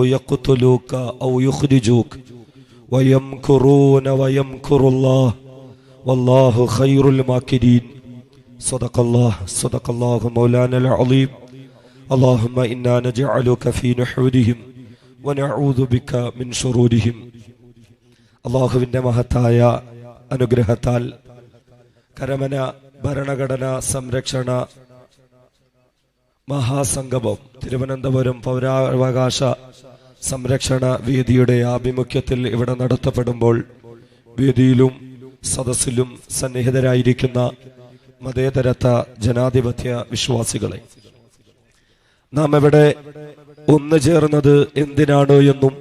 يقتلوك أو يخرجوك ويمكرون ويمكر الله والله خير الماكرين. صدق الله مولانا العظيم. اللهم إنا نجعلك في نحورهم ونعوذ بك من شرورهم. അള്ളാഹുവിൻ്റെ മഹത്തായ അനുഗ്രഹത്താൽ കരമന ഭരണഘടന സംരക്ഷണ മഹാസംഗമം തിരുവനന്തപുരം പൗരാവകാശ സംരക്ഷണ വേദിയുടെ ആഭിമുഖ്യത്തിൽ ഇവിടെ നടത്തപ്പെടുമ്പോൾ വേദിയിലും സദസ്സിലും സന്നിഹിതരായിരിക്കുന്ന മതേതരത്വ ജനാധിപത്യ വിശ്വാസികളെ, നാം ഇവിടെ ഒന്നു ചേർന്നത് എന്തിനാണ് എന്നും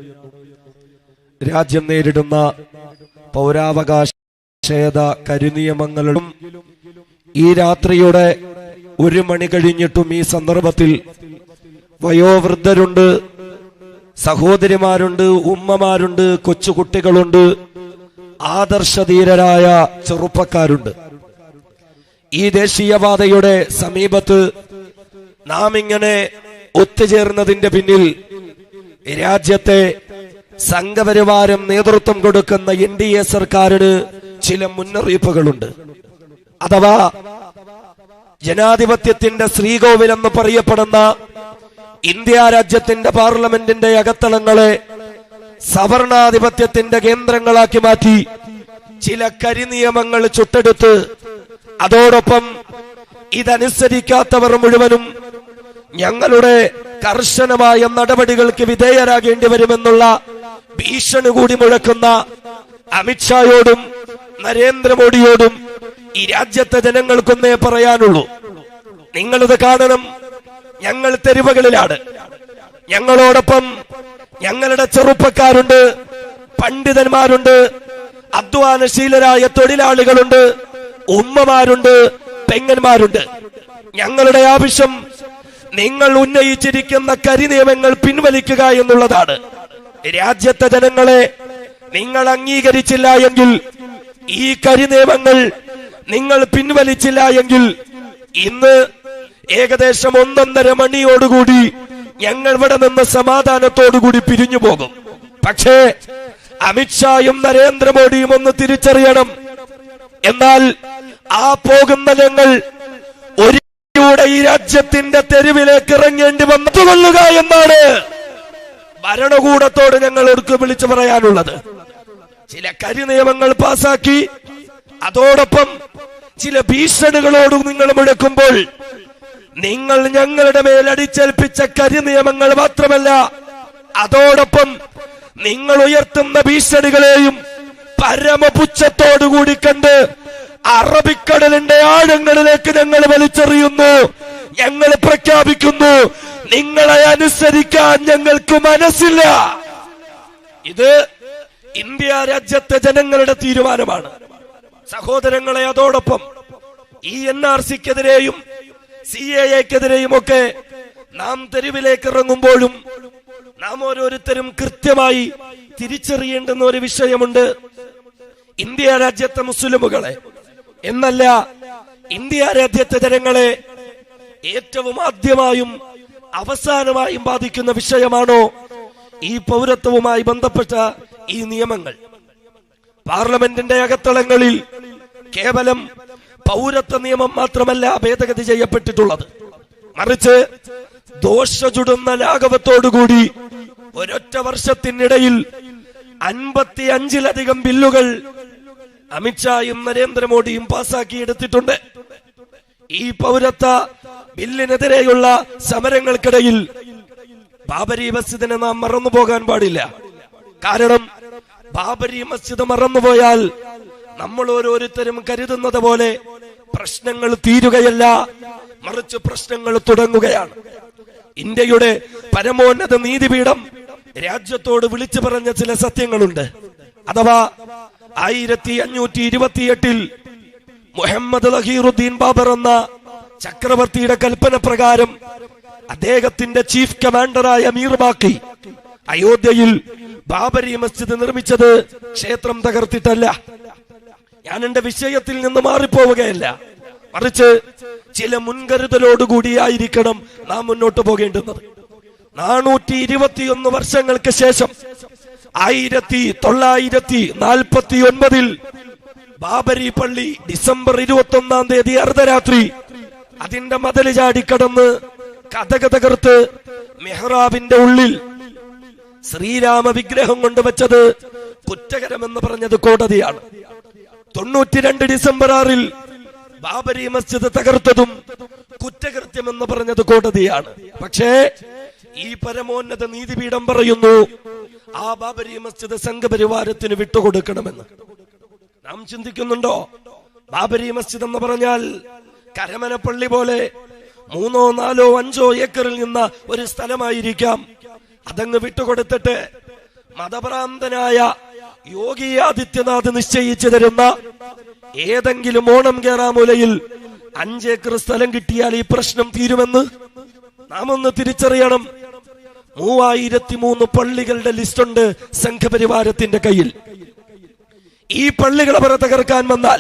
രാജ്യം നേരിടുന്ന പൗരാവകാശ കരിനിയമങ്ങളും ഈ രാത്രിയുടെ 1 മണി കഴിഞ്ഞിട്ടും ഈ സന്ദർഭത്തിൽ വയോവൃദ്ധരുണ്ട്, സഹോദരിമാരുണ്ട്, ഉമ്മമാരുണ്ട്, കൊച്ചുകുട്ടികളുണ്ട്, ആദർശധീരരായ ചെറുപ്പക്കാരുണ്ട്. ഈ ദേശീയപാതയുടെ സമീപത്ത് നാം ഇങ്ങനെ ഒത്തുചേർന്നതിന്റെ പിന്നിൽ രാജ്യത്തെ സംഘപരിവാരം നേതൃത്വം കൊടുക്കുന്ന NDA സർക്കാരിന് ചില മുന്നറിയിപ്പുകളുണ്ട്. അഥവാ ജനാധിപത്യത്തിന്റെ ശ്രീകോവിൽ എന്ന് പറയപ്പെടുന്ന ഇന്ത്യ രാജ്യത്തിന്റെ പാർലമെന്റിന്റെ അകത്തളങ്ങളെ സവർണാധിപത്യത്തിന്റെ കേന്ദ്രങ്ങളാക്കി മാറ്റി ചില കരിനിയമങ്ങൾ ചുട്ടെടുത്ത് അതോടൊപ്പം ഇതനുസരിക്കാത്തവർ മുഴുവനും ഞങ്ങളുടെ കർശനമായ നടപടികൾക്ക് വിധേയരാകേണ്ടി വരുമെന്നുള്ള ഭീഷണി കൂടി മുഴക്കുന്ന അമിത്ഷായോടും നരേന്ദ്രമോദിയോടും ഈ രാജ്യത്തെ ജനങ്ങൾക്കൊന്നേ പറയാനുള്ളൂ. നിങ്ങളിത് കാണണം. ഞങ്ങൾ തെരുവുകളിലാണ്. ഞങ്ങളോടൊപ്പം ഞങ്ങളുടെ ചെറുപ്പക്കാരുണ്ട്, പണ്ഡിതന്മാരുണ്ട്, അധ്വാനശീലരായ തൊഴിലാളികളുണ്ട്, ഉമ്മമാരുണ്ട്, പെങ്ങന്മാരുണ്ട്. ഞങ്ങളുടെ ആവശ്യം നിങ്ങൾ ഉന്നയിച്ചിരിക്കുന്ന കരിനിയമങ്ങൾ പിൻവലിക്കുക എന്നുള്ളതാണ്. രാജ്യത്തെ ജനങ്ങളെ നിങ്ങൾ അംഗീകരിച്ചില്ല എങ്കിൽ, ഈ കരിനിയമങ്ങൾ നിങ്ങൾ പിൻവലിച്ചില്ല എങ്കിൽ ഇന്ന് ഏകദേശം 1.5 മണിയോടുകൂടി ഞങ്ങൾ ഇവിടെ നിന്ന് സമാധാനത്തോടുകൂടി പിരിഞ്ഞു പോകും. പക്ഷേ അമിത്ഷായും നരേന്ദ്രമോദിയും ഒന്ന് തിരിച്ചറിയണം. എന്നാൽ ആ പോകുന്ന ഞങ്ങൾ ഒരിക്കലൂടെ ഈ രാജ്യത്തിന്റെ തെരുവിലേക്ക് ഇറങ്ങേണ്ടി വന്നുകൊള്ളുക എന്നാണ് ഭരണകൂടത്തോട് ഞങ്ങൾ എടുത്തു വിളിച്ചു പറയാനുള്ളത്. ചില കരിനിയമങ്ങൾ പാസാക്കി അതോടൊപ്പം ചില ഭീഷണികളോടും നിങ്ങൾ മുഴക്കുമ്പോൾ നിങ്ങൾ ഞങ്ങളുടെ മേൽ അടിച്ചേൽപ്പിച്ച കരിനിയമങ്ങൾ മാത്രമല്ല, അതോടൊപ്പം നിങ്ങൾ ഉയർത്തുന്ന ഭീഷണികളെയും പരമപുച്ഛത്തോടുകൂടി കണ്ട് അറബിക്കടലിന്റെ ആഴങ്ങളിലേക്ക് ഞങ്ങൾ വലിച്ചെറിയുന്നു. ഞങ്ങൾ പ്രഖ്യാപിക്കുന്നു, നിങ്ങളെ അനുസരിക്കാൻ ഞങ്ങൾക്ക് മനസ്സില്ല. ഇത് ഇന്ത്യ രാജ്യത്തെ ജനങ്ങളുടെ തീരുമാനമാണ്. സഹോദരങ്ങളെ, അതോടൊപ്പം ഈ NRC-ക്കെതിരെയും CAA-ക്കെതിരെയും ഒക്കെ നാം തെരുവിലേക്ക് ഇറങ്ങുമ്പോഴും നാം ഓരോരുത്തരും കൃത്യമായി തിരിച്ചറിയേണ്ടുന്ന ഒരു വിഷയമുണ്ട്. ഇന്ത്യ രാജ്യത്തെ മുസ്ലിമുകളെ എന്നല്ല, ഇന്ത്യ രാജ്യത്തെ ജനങ്ങളെ ഏറ്റവും ആദ്യമായും അവസാനമായും ബാധിക്കുന്ന വിഷയമാണോ ഈ പൗരത്വവുമായി ബന്ധപ്പെട്ട ഈ നിയമങ്ങൾ? പാർലമെന്റിന്റെ അകത്തളങ്ങളിൽ കേവലം പൗരത്വ നിയമം മാത്രമല്ല ഭേദഗതി ചെയ്യപ്പെട്ടിട്ടുള്ളത്, മറിച്ച് ദോഷ ചുടുന്ന ലാഘവത്തോടുകൂടി ഒരൊറ്റ വർഷത്തിനിടയിൽ 55-ലധികം ബില്ലുകൾ അമിത്ഷായും നരേന്ദ്രമോദിയും പാസാക്കിയെടുത്തിട്ടുണ്ട്. ഈ പൗരത്വ ബില്ലിനെതിരെയുള്ള സമരങ്ങൾക്കിടയിൽ ബാബരി മസ്ജിദിനെ നാം മറന്നുപോകാൻ പാടില്ല. കാരണം ബാബരി മസ്ജിദ് മറന്നുപോയാൽ നമ്മൾ ഓരോരുത്തരും കരുതുന്നത് പോലെ പ്രശ്നങ്ങൾ തീരുകയല്ല, മറിച്ച് പ്രശ്നങ്ങൾ തുടങ്ങുകയാണ്. ഇന്ത്യയുടെ പരമോന്നത നീതിപീഠം രാജ്യത്തോട് വിളിച്ചു പറഞ്ഞ ചില സത്യങ്ങളുണ്ട്. അഥവാ 1528 മുഹമ്മദ് ലഹീറുദ്ദീൻ ബാബർ എന്ന ചക്രവർത്തിയുടെ കൽപ്പന പ്രകാരം അദ്ദേഹത്തിന്റെ ചീഫ് കമാൻഡറായ മീർ ബാക്കി അയോധ്യയിൽ ബാബരി മസ്ജിദ് നിർമ്മിച്ചത് ക്ഷേത്രം തകർത്തിട്ടല്ല. ഞാൻ എന്റെ വിഷയത്തിൽ നിന്ന് മാറിപ്പോവുകയല്ല, മറിച്ച് ചില മുൻകരുതലോടുകൂടിയായിരിക്കണം നാം മുന്നോട്ട് പോകേണ്ടുന്നത്. 421 വർഷങ്ങൾക്ക് ശേഷം 1949 ബാബരി പള്ളി ഡിസംബർ 21-ാം തീയതി അർദ്ധരാത്രി അതിന്റെ മതിൽ ചാടിക്കടന്ന് കതക് തകർത്ത് മെഹ്റാബിന്റെ ഉള്ളിൽ ശ്രീരാമ വിഗ്രഹം കൊണ്ടുവച്ചത് കുറ്റകരമെന്ന് പറഞ്ഞത് കോടതിയാണ്. 92 ഡിസംബർ 6 ബാബരി മസ്ജിദ് തകർത്തതും കുറ്റകൃത്യമെന്ന് പറഞ്ഞത് കോടതിയാണ്. പക്ഷേ ഈ പരമോന്നത നീതിപീഠം പറയുന്നു ആ ബാബരി മസ്ജിദ് സംഘപരിവാരത്തിന് വിട്ടുകൊടുക്കണമെന്ന്. നാം ചിന്തിക്കുന്നുണ്ടോ? ബാബരി മസ്ജിദ് എന്ന് പറഞ്ഞാൽ കരമനപ്പള്ളി പോലെ 3, 4, 5 ഏക്കറിൽ നിന്ന ഒരു സ്ഥലമായിരിക്കാം. അതങ്ങ് വിട്ടുകൊടുത്തിട്ട് മതഭ്രാന്തനായ യോഗി ആദിത്യനാഥ് നിശ്ചയിച്ചു തരുന്ന ഏതെങ്കിലും ഓണം കേറാമൂലയിൽ 5 ഏക്കർ സ്ഥലം കിട്ടിയാൽ ഈ പ്രശ്നം തീരുമെന്ന് നാം ഒന്ന് തിരിച്ചറിയണം. 3003 പള്ളികളുടെ ലിസ്റ്റുണ്ട് സംഘപരിവാരത്തിന്റെ കയ്യിൽ. ഈ പള്ളികൾ അവർ തകർക്കാൻ വന്നാൽ,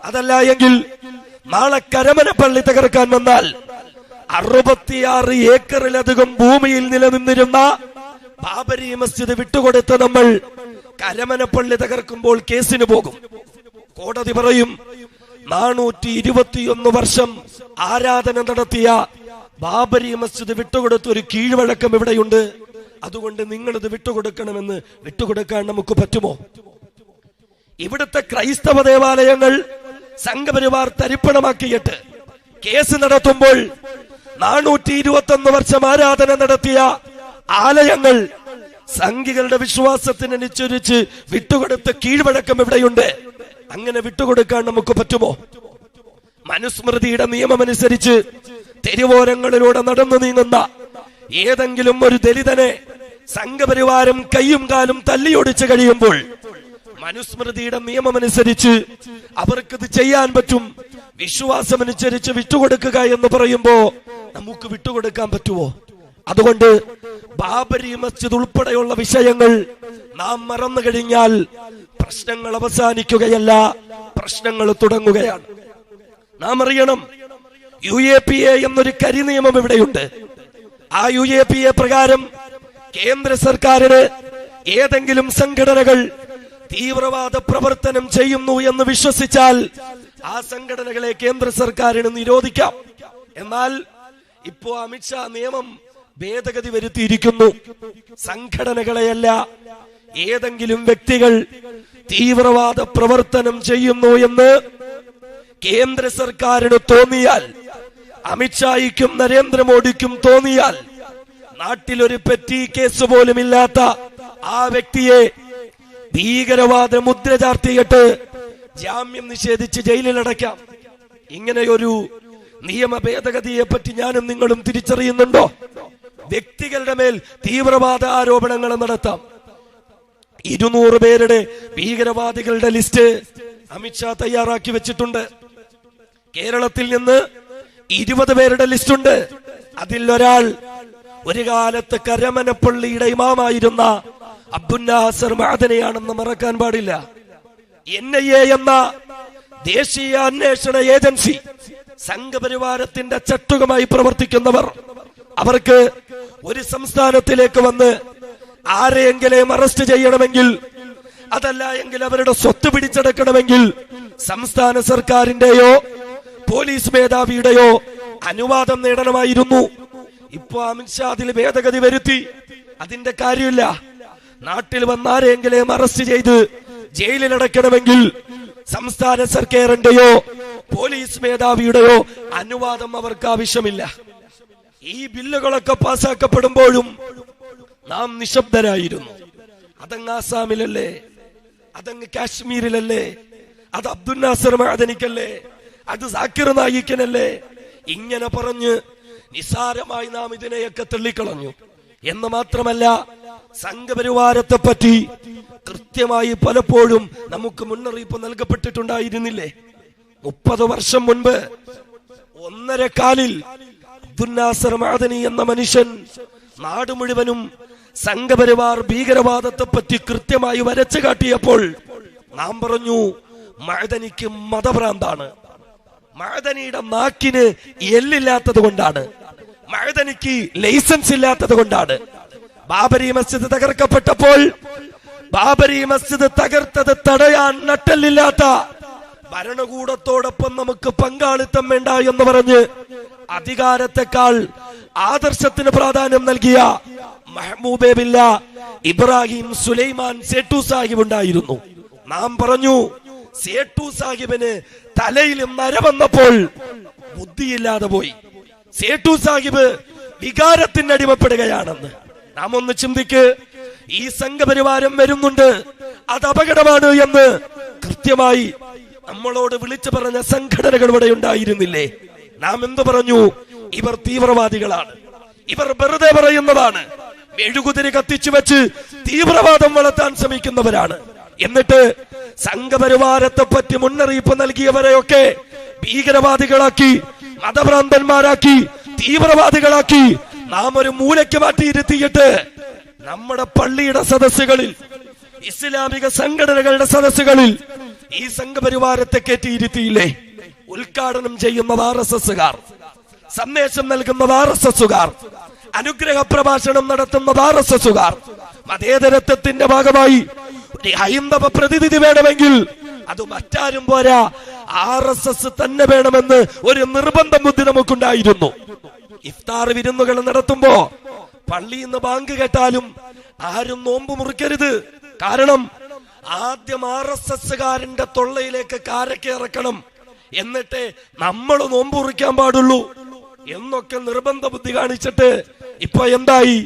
അതല്ല എങ്കിൽ നാളെ കരമന പള്ളി തകർക്കാൻ വന്നാൽ 66 ഏക്കറിലധികം ഭൂമിയിൽ നിലനിന്നിരുന്ന ബാബരി മസ്ജിദ് വിട്ടുകൊടുത്ത് നമ്മൾ കരമനപ്പള്ളി തകർക്കുമ്പോൾ കേസിന് പോകും. കോടതി പറയും 421 വർഷം ആരാധന നടത്തിയ ബാബരി മസ്ജിദ് വിട്ടുകൊടുത്ത ഒരു കീഴ്വഴക്കം ഇവിടെയുണ്ട്, അതുകൊണ്ട് നിങ്ങളിത് വിട്ടുകൊടുക്കണമെന്ന്. വിട്ടുകൊടുക്കാൻ നമുക്ക് പറ്റുമോ? ഇവിടുത്തെ ക്രൈസ്തവ ദേവാലയങ്ങൾ സംഘപരിവാർ തരിപ്പണമാക്കിയിട്ട് കേസ് നടത്തുമ്പോൾ 421 വർഷം ആരാധന നടത്തിയ ആലയങ്ങൾ സംഘികളുടെ വിശ്വാസത്തിനനുസരിച്ച് വിട്ടുകൊടുത്ത കീഴ്വഴക്കം ഇവിടെയുണ്ട്. അങ്ങനെ വിട്ടുകൊടുക്കാൻ നമുക്ക് പറ്റുമോ? മനുസ്മൃതിയുടെ നിയമമനുസരിച്ച് തെരുവോരങ്ങളിലൂടെ നടന്നു നീങ്ങുന്ന ഏതെങ്കിലും ഒരു ദലിതനെ സംഘപരിവാരം കയ്യും കാലും തല്ലിയൊടിച്ചു കഴിയുമ്പോൾ മനുസ്മൃതിയുടെ നിയമമനുസരിച്ച് അവർക്കിത് ചെയ്യാൻ പറ്റും. വിശ്വാസമനുസരിച്ച് വിട്ടുകൊടുക്കുക എന്ന് പറയുമ്പോ നമുക്ക് വിട്ടുകൊടുക്കാൻ പറ്റുമോ? അതുകൊണ്ട് ബാബരി മസ്ജിദ് ഉൾപ്പെടെയുള്ള വിഷയങ്ങൾ നാം മറന്നു കഴിഞ്ഞാൽ പ്രശ്നങ്ങൾ അവസാനിക്കുകയല്ല, പ്രശ്നങ്ങൾ തുടങ്ങുകയാണ്. നാം അറിയണം, UAPA എന്നൊരു കരിനിയമം ഇവിടെയുണ്ട്. ആ UAPA പ്രകാരം കേന്ദ്ര സർക്കാരിന് ഏതെങ്കിലും സംഘടനകൾ തീവ്രവാദ പ്രവർത്തനം ചെയ്യുന്നു എന്ന് വിശ്വസിച്ചാൽ ആ സംഘടനകളെ കേന്ദ്ര സർക്കാരിന് നിരോധിക്കാം. എന്നാൽ ഇപ്പോ അമിത്ഷാ നിയമം ഭേദഗതി വരുത്തിയിരിക്കുന്നു. സംഘടനകളെയല്ല, ഏതെങ്കിലും വ്യക്തികൾ തീവ്രവാദ പ്രവർത്തനം ചെയ്യുന്നു എന്ന് കേന്ദ്ര സർക്കാരിന് തോന്നിയാൽ, അമിത്ഷായ്ക്കും നരേന്ദ്രമോദിക്കും തോന്നിയാൽ, നാട്ടിലൊരു പെറ്റി കേസ് പോലും ഇല്ലാത്ത ആ വ്യക്തിയെ ഭീകരവാദ മുദ്ര ചാർത്തിയിട്ട് ജാമ്യം നിഷേധിച്ച് ജയിലിലടയ്ക്കാം. ഇങ്ങനെയൊരു നിയമ ഭേദഗതിയെ പറ്റി ഞാനും നിങ്ങളും തിരിച്ചറിയുന്നുണ്ടോ? വ്യക്തികളുടെ മേൽ തീവ്രവാദ ആരോപണങ്ങൾ നടത്താം. 200 പേരുടെ ഭീകരവാദികളുടെ ലിസ്റ്റ് അമിത്ഷാ തയ്യാറാക്കി വെച്ചിട്ടുണ്ട്. കേരളത്തിൽ നിന്ന് 20 പേരുടെ ലിസ്റ്റുണ്ട്. അതിൽ ഒരാൾ ഒരു കാലത്ത് കരമനപ്പള്ളിയുടെ ഇമാമായിരുന്ന അബ്ദുൽ നാസർ മഅദനിയാണെന്ന് മറക്കാൻ പാടില്ല. NIA എന്ന ദേശീയ അന്വേഷണ ഏജൻസി സംഘപരിവാരത്തിന്റെ ചട്ടുകമായി പ്രവർത്തിക്കുന്നവർ, അവർക്ക് ഒരു സംസ്ഥാനത്തിലേക്ക് വന്ന് ആരെയെങ്കിലും അറസ്റ്റ് ചെയ്യണമെങ്കിൽ, അതല്ല എങ്കിൽ അവരുടെ സ്വത്ത് പിടിച്ചെടുക്കണമെങ്കിൽ സംസ്ഥാന സർക്കാരിന്റെയോ പോലീസ് മേധാവിയുടെയോ അനുവാദം നേടണമായിരുന്നു. ഇപ്പൊ അമിത്ഷാ അതിൽ ഭേദഗതി വരുത്തി. അതിന്റെ കാര്യമില്ല. നാട്ടിൽ വന്ന ആരെങ്കിലും അറസ്റ്റ് ചെയ്ത് ജയിലിലടയ്ക്കണമെങ്കിൽ സംസ്ഥാന സർക്കാരിന്റെയോ പോലീസ് മേധാവിയുടെയോ അനുവാദം അവർക്ക് ആവശ്യമില്ല. ഈ ബില്ലുകളൊക്കെ പാസാക്കപ്പെടുമ്പോഴും നാം നിശബ്ദരായിരുന്നു. അതങ്ങ് ആസാമിലല്ലേ, അതങ്ങ് കാശ്മീരിലല്ലേ, അത് അബ്ദുൽ നാസർ മഅദനിക്കല്ലേ, അത് സാക്കിർ നായിക്കിനല്ലേ? ഇങ്ങനെ പറഞ്ഞ് നിസാരമായി നാം ഇതിനെയൊക്കെ തള്ളിക്കളഞ്ഞു. എന്ന് മാത്രമല്ല, സംഘപരിവാരത്തെ പറ്റി കൃത്യമായി പലപ്പോഴും നമുക്ക് മുന്നറിയിപ്പ് നൽകപ്പെട്ടിട്ടുണ്ടായിരുന്നില്ലേ? 30 വർഷം മുൻപ് 1.5 കാലിൽ അബ്ദുൽ നാസർ മഅദനി എന്ന മനുഷ്യൻ നാട് മുഴുവനും സംഘപരിവാർ ഭീകരവാദത്തെ പറ്റി കൃത്യമായി വരച്ചു കാട്ടിയപ്പോൾ നാം പറഞ്ഞു, മഅദനിക്ക് മതഭ്രാന്താണ്, മഅദനിയുടെ നാക്കിന് എല്ലില്ലാത്തത് കൊണ്ടാണ്, മഅദനിക്ക് ലൈസൻസ് ഇല്ലാത്തത് കൊണ്ടാണ്. ബാബരി മസ്ജിദ് തകർക്കപ്പെട്ടപ്പോൾ ബാബരി മസ്ജിദ് തകർത്തത് തടയാൻ നട്ടെല്ലില്ലാത്ത ഭരണകൂടത്തോടൊപ്പം നമുക്ക് പങ്കാളിത്തം വേണ്ട എന്ന് പറഞ്ഞ് അധികാരത്തെക്കാൾ ആദർശത്തിന് പ്രാധാന്യം നൽകിയ മെഹ്ബൂബേ ബില്ല ഇബ്രാഹിം സുലൈമാൻ സേട്ടു സാഹിബ് ഉണ്ടായിരുന്നു. നാം പറഞ്ഞു സേട്ടു സാഹിബിന് തലയിൽ നര വന്നപ്പോൾ ബുദ്ധിയില്ലാതെ പോയി. സേട്ടു സാഹിബ് വികാരത്തിന് അടിമപ്പെടുകയാണെന്ന് നാം ഒന്ന് ചിന്തിക്ക്. ഈ സംഘപരിവാരം വരുന്നുണ്ട്, അത് അപകടമാണ് എന്ന് കൃത്യമായി നമ്മളോട് വിളിച്ചു പറഞ്ഞ സംഘടനകൾ ഇവിടെ ഉണ്ടായിരുന്നില്ലേ? നാം എന്തു പറഞ്ഞു? ഇവർ തീവ്രവാദികളാണ്, ഇവർ വെറുതെ പറയുന്നതാണ്, മെഴുകുതിരി കത്തിച്ചു വെച്ച് തീവ്രവാദം വളർത്താൻ ശ്രമിക്കുന്നവരാണ്. എന്നിട്ട് സംഘപരിവാരത്തെ പറ്റി മുന്നറിയിപ്പ് നൽകിയവരെയൊക്കെ ഭീകരവാദികളാക്കി, മതഭ്രാന്തന്മാരാക്കി, തീവ്രവാദികളാക്കി നാം ഒരു മൂലയ്ക്ക് മാറ്റിയിരുത്തിയിട്ട് നമ്മുടെ പള്ളിയുടെ സദസ്സുകളിൽ, ഇസ്ലാമിക സംഘടനകളുടെ സദസ്സുകളിൽ ഈ സംഘപരിവാരത്തെ കയറ്റിയിരുത്തിയില്ലേ? ഉദ്ഘാടനം ചെയ്യുന്നത് RSSകാർ, സന്ദേശം നൽകുന്നത് RSSകാർ, അനുഗ്രഹ പ്രഭാഷണം നടത്തുന്നത് RSSകാർ. മതേതരത്വത്തിന്റെ ഭാഗമായി ഒരു ഹൈന്ദവ പ്രതിനിധി വേണമെങ്കിൽ അത് മറ്റാരും പോരാ, RSS തന്നെ വേണമെന്ന് ഒരു നിർബന്ധ ബുദ്ധി നമുക്കുണ്ടായിരുന്നു. ഇഫ്താർ വിരുന്നുകൾ നടത്തുമ്പോ പള്ളിയിൽ നിന്ന് ബാങ്ക് കേട്ടാലും ആരും നോമ്പ് മുറിക്കരുത്. കാരണം ആദ്യം RSSകാരന്റെ തൊള്ളയിലേക്ക് കാരക്ക ഇറക്കണം, എന്നിട്ട് നമ്മൾ നോമ്പ് മുറിക്കാൻ പാടുള്ളൂ എന്നൊക്കെ നിർബന്ധ ബുദ്ധി കാണിച്ചിട്ട് ഇപ്പൊ എന്തായി?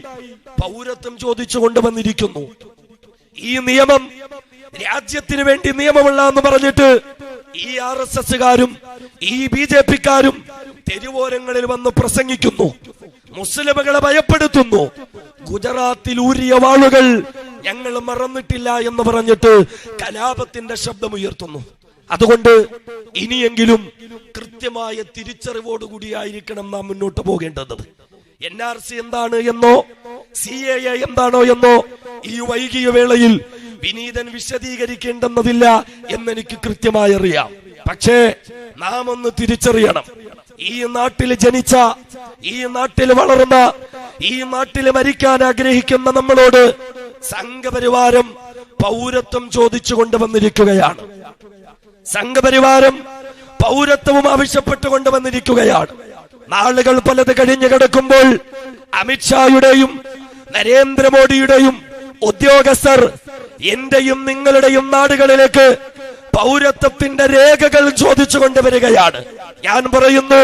പൗരത്വം ചോദിച്ചു കൊണ്ടുവന്നിരിക്കുന്നു. ഈ നിയമം രാജ്യത്തിന് വേണ്ടി നിയമമല്ല എന്ന് പറഞ്ഞിട്ട് ഈ RSSകാരും ഈ BJPക്കാരും തെരുവോരങ്ങളിൽ വന്ന് പ്രസംഗിക്കുന്നു, മുസ്ലിമുകളെ ഭയപ്പെടുത്തുന്നു. ഗുജറാത്തിൽ ഊരിയ വാളുകൾ ഞങ്ങൾ മറന്നിട്ടില്ല എന്ന് പറഞ്ഞിട്ട് കലാപത്തിന്റെ ശബ്ദമുയർത്തുന്നു. അതുകൊണ്ട് ഇനിയെങ്കിലും കൃത്യമായ തിരിച്ചറിവോടുകൂടിയായിരിക്കണം നാം മുന്നോട്ട് പോകേണ്ടത്. NRC എന്താണ് എന്നോ CAA എന്താണോ എന്നോ ഈ വൈകിയ വേളയിൽ വിനീതൻ വിശദീകരിക്കേണ്ടെന്നതില്ല എന്നെനിക്ക് കൃത്യമായി അറിയാം. പക്ഷേ നാം ഒന്ന് തിരിച്ചറിയണം, ഈ നാട്ടിൽ ജനിച്ച, ഈ നാട്ടിൽ വളർന്ന, ഈ നാട്ടിൽ മരിക്കാൻ ആഗ്രഹിക്കുന്ന നമ്മളോട് സംഘപരിവാരം പൗരത്വം ചോദിച്ചു കൊണ്ടുവന്നിരിക്കുകയാണ്. സംഘപരിവാരം പൗരത്വവും ആവശ്യപ്പെട്ടുകൊണ്ട് വന്നിരിക്കുകയാണ്. നാളുകൾ പലത് കഴിഞ്ഞു കിടക്കുമ്പോൾ അമിത്ഷായുടെയും നരേന്ദ്രമോദിയുടെയും ഉദ്യോഗസ്ഥർ എന്റെയും നിങ്ങളുടെയും നാടുകളിലേക്ക് പൗരത്വത്തിന്റെ രേഖകൾ ചോദിച്ചു കൊണ്ടുവരികയാണ്. ഞാൻ പറയുന്നു,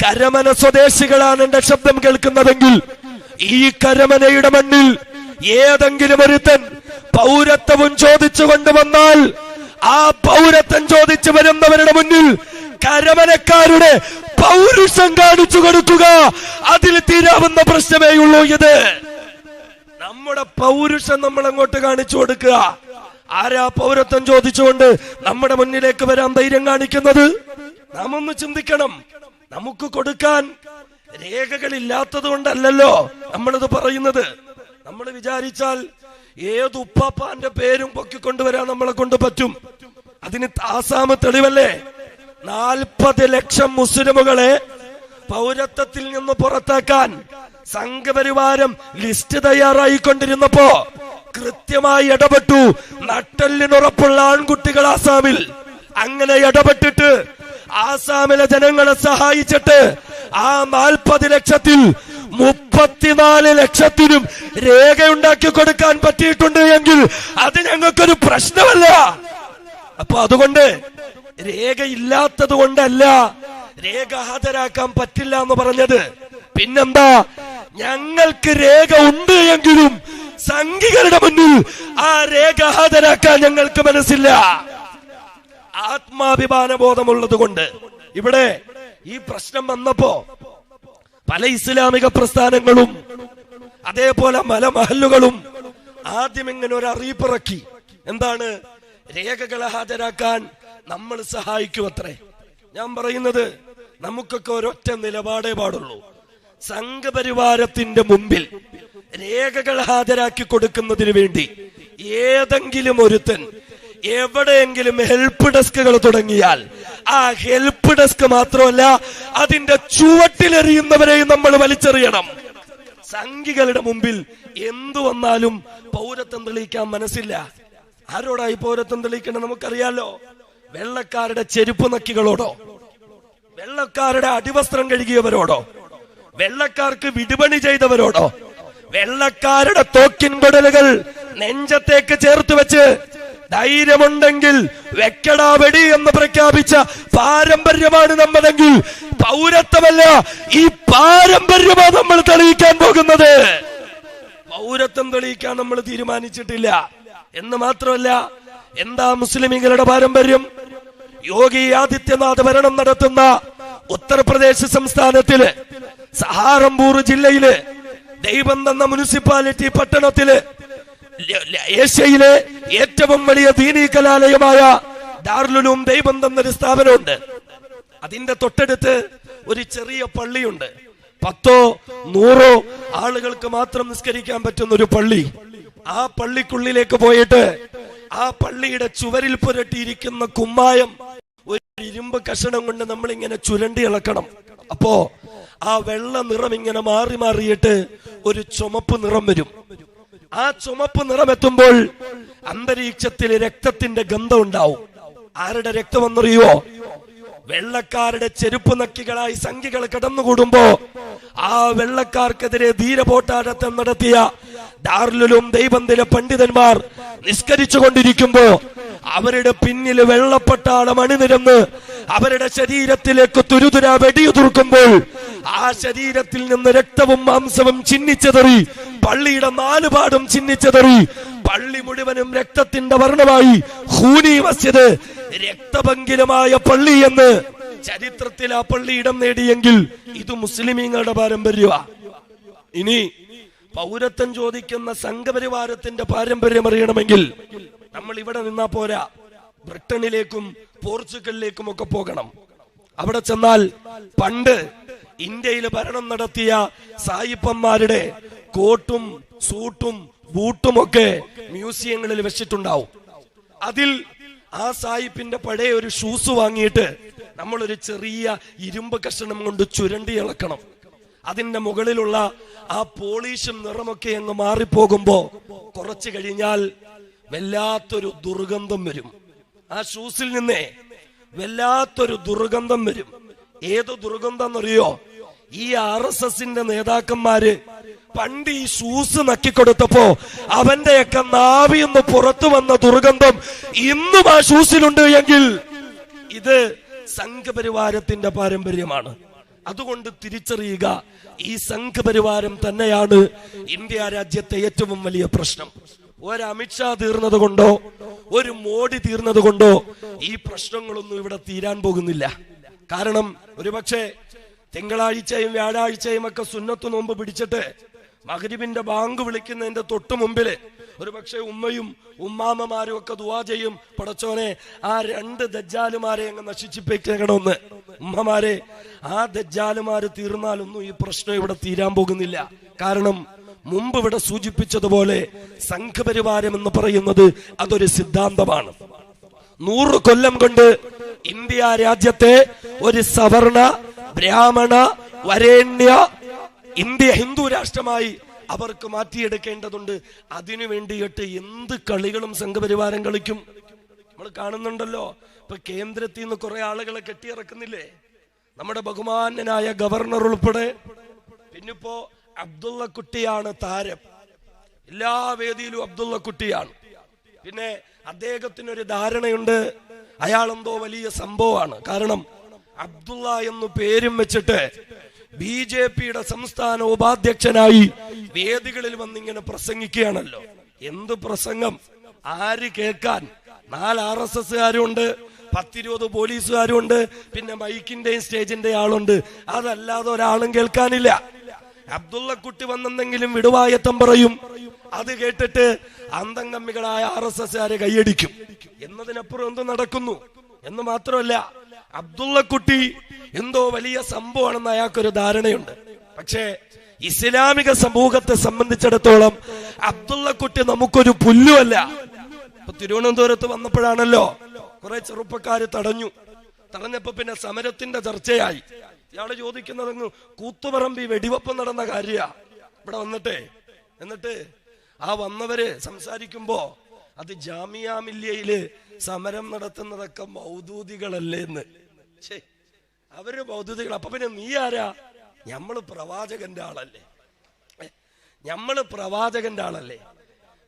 കരമന സ്വദേശികളാണ് എന്റെ ശബ്ദം കേൾക്കുന്നതെങ്കിൽ ഈ കരമനയുടെ മണ്ണിൽ ഏതെങ്കിലും ഒരുത്തൻ പൗരത്വവും ചോദിച്ചു കൊണ്ടുവന്നാൽ ആ പൗരത്വം ചോദിച്ചു വരുന്നവരുടെ മുന്നിൽ കരമനക്കാരുടെ പൗരുഷം കാണിച്ചു കൊടുക്കുക, അതിൽ തീരാവുന്ന പ്രശ്നമേയുള്ളൂ. ഇത് നമ്മുടെ പൗരുഷം നമ്മൾ അങ്ങോട്ട് കാണിച്ചു കൊടുക്കുക. ആരാ പൗരത്വം ചോദിച്ചുകൊണ്ട് നമ്മുടെ മുന്നിലേക്ക് വരാൻ ധൈര്യം കാണിക്കുന്നത്? നാം ഒന്ന് ചിന്തിക്കണം. നമുക്ക് കൊടുക്കാൻ രേഖകളില്ലാത്തത് കൊണ്ടല്ലല്ലോ നമ്മളിത് പറയുന്നത്. നമ്മൾ വിചാരിച്ചാൽ ഏത് ഉപ്പാപ്പാന്റെ പേരും പൊക്കിക്കൊണ്ടുവരാൻ നമ്മളെ കൊണ്ട് പറ്റും. അതിന് ആസാമ് തെളിവല്ലേ? 40 ലക്ഷം മുസ്ലിമുകളെ പൗരത്വത്തിൽ നിന്ന് പുറത്താക്കാൻ സംഘപരിവാരം ലിസ്റ്റ് തയ്യാറായിക്കൊണ്ടിരുന്നപ്പോ കൃത്യമായി ഇടപെട്ടു. നട്ടെല്ലിനുറപ്പുള്ള ആൺകുട്ടികൾ ആസാമിൽ അങ്ങനെ ഇടപെട്ടിട്ട് ആസാമിലെ ജനങ്ങളെ സഹായിച്ചിട്ട് ആ 40 ലക്ഷത്തിൽ 34 ലക്ഷത്തിനും രേഖയുണ്ടാക്കി കൊടുക്കാൻ പറ്റിയിട്ടുണ്ട് എങ്കിൽ അത് ഞങ്ങൾക്കൊരു പ്രശ്നമല്ല. അപ്പൊ അതുകൊണ്ട് രേഖയില്ലാത്തത് കൊണ്ടല്ല രേഖ ഹാജരാക്കാൻ പറ്റില്ല എന്ന് പറഞ്ഞത്. പിന്നെന്താ, ഞങ്ങൾക്ക് രേഖ ഉണ്ട് എങ്കിലും സംഘികളുടെ മുന്നിൽ ആ രേഖ ഹാജരാക്കാൻ ഞങ്ങൾക്ക് മനസ്സില്ല. ആത്മാഭിമാന ബോധമുള്ളത് കൊണ്ട് ഇവിടെ ഈ പ്രശ്നം വന്നപ്പോ പല ഇസ്ലാമിക പ്രസ്ഥാനങ്ങളും അതേപോലെ പല മഹല്ലുകളും ആദ്യം ഇങ്ങനെ ഒരു അറിയിപ്പിറക്കി. എന്താണ്? രേഖകളെ ഹാജരാക്കാൻ നമ്മൾ സഹായിക്കുമത്രേ. ഞാൻ പറയുന്നത്, നമുക്കൊക്കെ ഒരൊറ്റ നിലപാടേ പാടുള്ളൂ. സംഘപരിവാരത്തിന്റെ മുമ്പിൽ രേഖകൾ ഹാജരാക്കി കൊടുക്കുന്നതിന് വേണ്ടി ഏതെങ്കിലും ഒരുത്തൻ എവിടെയെങ്കിലും ഹെൽപ്പ് ഡെസ്കുകൾ തുടങ്ങിയാൽ ആ ഹെൽപ്പ് ഡെസ്ക് മാത്രമല്ല, അതിന്റെ ചുവട്ടിലെറിയുന്നവരെയും നമ്മൾ വലിച്ചെറിയണം. സംഘികളുടെ മുമ്പിൽ എന്തു വന്നാലും പൗരത്വം തെളിയിക്കാൻ മനസ്സില്ല. ആരോടായി പൗരത്വം തെളിയിക്കണം നമുക്കറിയാലോ. വെള്ളക്കാരുടെ ചെരുപ്പ് നക്കികളോടോ, വെള്ളക്കാരുടെ അടിവസ്ത്രം കഴുകിയവരോടോ, വെള്ളക്കാർക്ക് വിടുപണി ചെയ്തവരോടോ, വെള്ളക്കാരുടെ തോക്കിൻ കൊടലുകൾ നെഞ്ചത്തേക്ക് ചേർത്ത് വെച്ച് ധൈര്യമുണ്ടെങ്കിൽ വെക്കടാ വെടി എന്ന് പ്രഖ്യാപിച്ച പാരമ്പര്യമാണ് നമ്മതെങ്കിൽ പൗരത്വമല്ല, ഈ പാരമ്പര്യമാണ് നമ്മൾ തെളിയിക്കാൻ പോകുന്നത്. പൗരത്വം തെളിയിക്കാൻ നമ്മൾ തീരുമാനിച്ചിട്ടില്ല എന്ന് മാത്രമല്ല, എന്താ മുസ്ലിമീങ്ങളുടെ പാരമ്പര്യം? യോഗി ആദിത്യനാഥ് ഭരണം നടത്തുന്ന ഉത്തർപ്രദേശ് സംസ്ഥാനത്തില് സഹാറംപൂർ ജില്ലയില് ദൈവം എന്ന മുനിസിപ്പാലിറ്റി പട്ടണത്തില് ഏഷ്യയിലെ ഏറ്റവും വലിയ ദീനീ കലാലയമായ ദാറുൽ ദൈവം എന്നൊരു സ്ഥാപനമുണ്ട്. അതിന്റെ തൊട്ടടുത്ത് ഒരു ചെറിയ പള്ളിയുണ്ട്. 10-100 ആളുകൾക്ക് മാത്രം നിസ്കരിക്കാൻ പറ്റുന്ന ഒരു പള്ളി. ആ പള്ളിക്കുള്ളിലേക്ക് പോയിട്ട് ആ പള്ളിയുടെ ചുവരിൽ പുരട്ടിയിരിക്കുന്ന കുമ്മായം ഒരു ഇരുമ്പ് കഷണം കൊണ്ട് നമ്മൾ ഇങ്ങനെ ചുരണ്ടി ഇളക്കണം. അപ്പോ ആ വെള്ള നിറം ഇങ്ങനെ മാറി മാറിയിട്ട് ഒരു ചുമപ്പ് നിറം വരും. ആ ചുമപ്പ് നിറം എത്തുമ്പോൾ അന്തരീക്ഷത്തിൽ രക്തത്തിന്റെ ഗന്ധം ഉണ്ടാവും. ആരുടെ രക്തമെന്നറിയോ? വെള്ളക്കാരുടെ ചെരുപ്പ് നക്കികളായി സംഘികൾ കടന്നുകൂടുമ്പോ ആ വെള്ളക്കാർക്കെതിരെ ധീരപോരാട്ടം നടത്തിയ ദാറുൽ ദൈവത്തിലെ പണ്ഡിതന്മാർ നിസ്കരിച്ചു കൊണ്ടിരിക്കുമ്പോ അവരുടെ പിന്നിൽ വെള്ളപ്പട്ടാളം അണിനിരന്ന് അവരുടെ ശരീരത്തിലേക്ക് തുരുതുര വെടിയുതിർക്കുമ്പോൾ ആ ശരീരത്തിൽ നിന്ന് രക്തവും മാംസവും ചിന്നിച്ചെതറി പള്ളിയുടെ 4 പാടും ചിന്നിച്ചെതറി പള്ളി മുഴുവനും രക്തത്തിന്റെ വർണ്ണമായി. ഖൂനി മസ്ജിദ്, രക്തപങ്കിലമായ പള്ളി എന്ന് ചരിത്രത്തിൽ ആ പള്ളി ഇടം നേടിയെങ്കിൽ ഇത് മുസ്ലിമീങ്ങളുടെ പാരമ്പര്യമാണ്. ഇനി പൗരത്വം ചോദിക്കുന്ന സംഘപരിവാരത്തിന്റെ പാരമ്പര്യം അറിയണമെങ്കിൽ നമ്മൾ ഇവിടെ നിന്നാ പോരാ, ബ്രിട്ടനിലേക്കും പോർച്ചുഗലിലേക്കും ഒക്കെ പോകണം. അവിടെ ചെന്നാൽ പണ്ട് ഇന്ത്യയിൽ ഭരണം നടത്തിയ സായിപ്പന്മാരുടെ കോട്ടും സൂട്ടും ബൂട്ടും ഒക്കെ മ്യൂസിയങ്ങളിൽ വെച്ചിട്ടുണ്ടാവും. അതിൽ ആ സായിപ്പിന്റെ പഴയ ഒരു ഷൂസ് വാങ്ങിയിട്ട് നമ്മളൊരു ചെറിയ ഇരുമ്പ് കഷണം കൊണ്ട് ചുരണ്ടി ഇളക്കണം. അതിന്റെ മുകളിലുള്ള ആ പോളിഷും നിറമൊക്കെ അങ്ങ് മാറിപ്പോകുമ്പോ കുറച്ചു കഴിഞ്ഞാൽ വല്ലാത്തൊരു ദുർഗന്ധം വരും. ആ ഷൂസിൽ നിന്നേ വല്ലാത്തൊരു ദുർഗന്ധം വരും. ഏത് ദുർഗന്ധം എന്നറിയോ? ഈ RSSന്റെ നേതാക്കന്മാര് പണ്ട് ഈ ഷൂസ് നക്കിക്കൊടുത്തപ്പോ അവന്റെയൊക്കെ നാവിന്ന് പുറത്തു വന്ന ദുർഗന്ധം ഇന്നും ആ ഷൂസിലുണ്ട് എങ്കിൽ ഇത് സംഘപരിവാരത്തിന്റെ പാരമ്പര്യമാണ്. അതുകൊണ്ട് തിരിച്ചറിയുക, ഈ സംഘപരിവാരം തന്നെയാണ് ഇന്ത്യ രാജ്യത്തെ ഏറ്റവും വലിയ പ്രശ്നം. ഒരു അമിത്ഷാ തീർന്നത് കൊണ്ടോ ഒരു മോഡി തീർന്നത് കൊണ്ടോ ഈ പ്രശ്നങ്ങളൊന്നും ഇവിടെ തീരാൻ പോകുന്നില്ല. കാരണം ഒരുപക്ഷെ തിങ്കളാഴ്ചയും വ്യാഴാഴ്ചയും ഒക്കെ സുന്നത്ത് നോമ്പ് പിടിച്ചിട്ട് മഗ്രിബിന്റെ ബാങ്ക് വിളിക്കുന്നതിന്റെ തൊട്ടു മുമ്പില് ഒരുപക്ഷെ ഉമ്മയും ഉമ്മാമ്മമാരും ഒക്കെ ദുആ ചെയ്യും, പടച്ചോനെ ആ 2 ദജ്ജാലുമാരെ അങ്ങ് നശിച്ചിപ്പിക്കണമെന്ന്. ഉമ്മമാരെ, ആ ദജ്ജാലുമാര് തീർന്നാലൊന്നും ഈ പ്രശ്നം ഇവിടെ തീരാൻ പോകുന്നില്ല. കാരണം മുമ്പ് ഇവിടെ സൂചിപ്പിച്ചതുപോലെ സംഘപരിവാരം എന്ന് പറയുന്നത് അതൊരു സിദ്ധാന്തമാണ്. 100 കൊല്ലം കൊണ്ട് ഇന്ത്യ രാജ്യത്തെ ഒരു സവർണ ബ്രാഹ്മണ വരേണ്യ ഇന്ത്യ ഹിന്ദു രാഷ്ട്രമായി അവർക്ക് മാറ്റിയെടുക്കേണ്ടതുണ്ട്. അതിനു വേണ്ടിയിട്ട് എന്ത് കളികളും സംഘപരിവാരം കളിക്കും. നമ്മൾ കാണുന്നുണ്ടല്ലോ, ഇപ്പൊ കേന്ദ്രത്തിൽ നിന്ന് കുറെ ആളുകളെ കെട്ടിയിറക്കുന്നില്ലേ, നമ്മുടെ ബഹുമാന്യനായ ഗവർണർ ഉൾപ്പെടെ. പിന്നിപ്പോ അബ്ദുള്ള കുട്ടിയാണ് താരം, എല്ലാ വേദിയിലും അബ്ദുള്ള കുട്ടിയാണ്. പിന്നെ അദ്ദേഹത്തിനൊരു ധാരണയുണ്ട്, അയാളെന്തോ വലിയ സംഭവമാണ്. കാരണം അബ്ദുള്ള എന്ന് പേരും വെച്ചിട്ട് BJPയുടെ സംസ്ഥാന ഉപാധ്യക്ഷനായി വേദികളിൽ വന്നിങ്ങനെ പ്രസംഗിക്കുകയാണല്ലോ. എന്ത് പ്രസംഗം, ആര് കേൾക്കാൻ? 4 RSSകാരുണ്ട്, 10-20 പോലീസുകാരുണ്ട്, പിന്നെ മൈക്കിന്റെയും സ്റ്റേജിന്റെ ആളുണ്ട്. അതല്ലാതെ ഒരാളും കേൾക്കാനില്ല. അബ്ദുള്ള കുട്ടി വന്നെന്തെങ്കിലും വിടുവായത്തം പറയും, അത് കേട്ടിട്ട് അന്തംഗമ്മികളായ RSSകാരെ കൈയടിക്കും. എന്നതിനപ്പുറം എന്ത് നടക്കുന്നു എന്ന് മാത്രമല്ല, അബ്ദുള്ള കുട്ടി എന്തോ വലിയ സംഭവമാണെന്ന് അയാൾക്കൊരു ധാരണയുണ്ട്. പക്ഷേ ഇസ്ലാമിക സമൂഹത്തെ സംബന്ധിച്ചിടത്തോളം അബ്ദുള്ള കുട്ടി നമുക്കൊരു പുല്ലുമല്ല. ഇപ്പൊ തിരുവനന്തപുരത്ത് വന്നപ്പോഴാണല്ലോ കുറെ ചെറുപ്പക്കാര് തടഞ്ഞു. തടഞ്ഞപ്പോ പിന്നെ സമരത്തിന്റെ ചർച്ചയായി. ഇയാള് ചോദിക്കുന്നതങ്ങ് കൂത്തുപറമ്പി വെടിവെപ്പ് നടന്ന കാര്യ ഇവിടെ എന്നിട്ട് ആ വന്നവര് സംസാരിക്കുമ്പോ അത് ജാമിയ മില്ലിയയില് സമരം നടത്തുന്നതൊക്കെ മൗദൂദികളല്ലേ എന്ന്. അവര് മൗദൂദികൾ. അപ്പൊ പിന്നെ നീ ആരാ? ഞമ്മള് പ്രവാചകന്റെ ആളല്ലേ.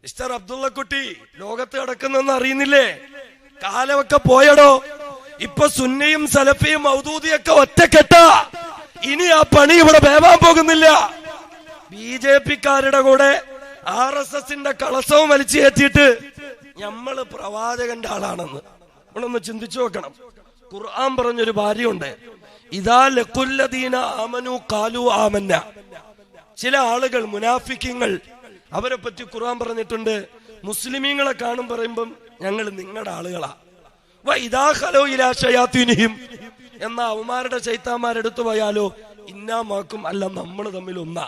മിസ്റ്റർ അബ്ദുള്ളക്കുട്ടി ലോകത്ത് കിടക്കുന്നെന്ന് അറിയുന്നില്ലേ? കാലമൊക്കെ പോയടോ. ഇപ്പൊ സുന്നിയും സലഫിയും മൗദൂദിയൊക്കെ ഒറ്റക്കെട്ട. ഇനി ആ പണി ഇവിടെ വേവാൻ പോകുന്നില്ല. BJP-ക്കാരുടെ കൂടെ RSSന്റെ കളസവും വലിച്ചു കയറ്റിയിട്ട് ഞമ്മള് പ്രവാചകന്റെ ആളാണെന്ന് നമ്മളൊന്ന് ചിന്തിച്ചു നോക്കണം. ഖുർആൻ പറഞ്ഞൊരു ഭാര്യയുണ്ട്, ഇദാ ലഖുല്ലദീന ആമനു ഖാലു ആമന്ന. ചില ആളുകൾ മുനാഫിക്കീങ്ങൾ, അവരെ പറ്റി ഖുർആൻ പറഞ്ഞിട്ടുണ്ട്, മുസ്ലിമീങ്ങളെ കാണും പറയുമ്പം ഞങ്ങൾ നിങ്ങളുടെ ആളുകളാ. വഇദാ ഖലൂ ഇലാ ശയാത്തീനിഹിം, എന്നാ അവന്മാരുടെ ശൈത്താന്മാരെടുത്തു പോയാലോ ഇന്നാമാക്കും, അല്ല നമ്മൾ തമ്മിൽ ഒന്നാ.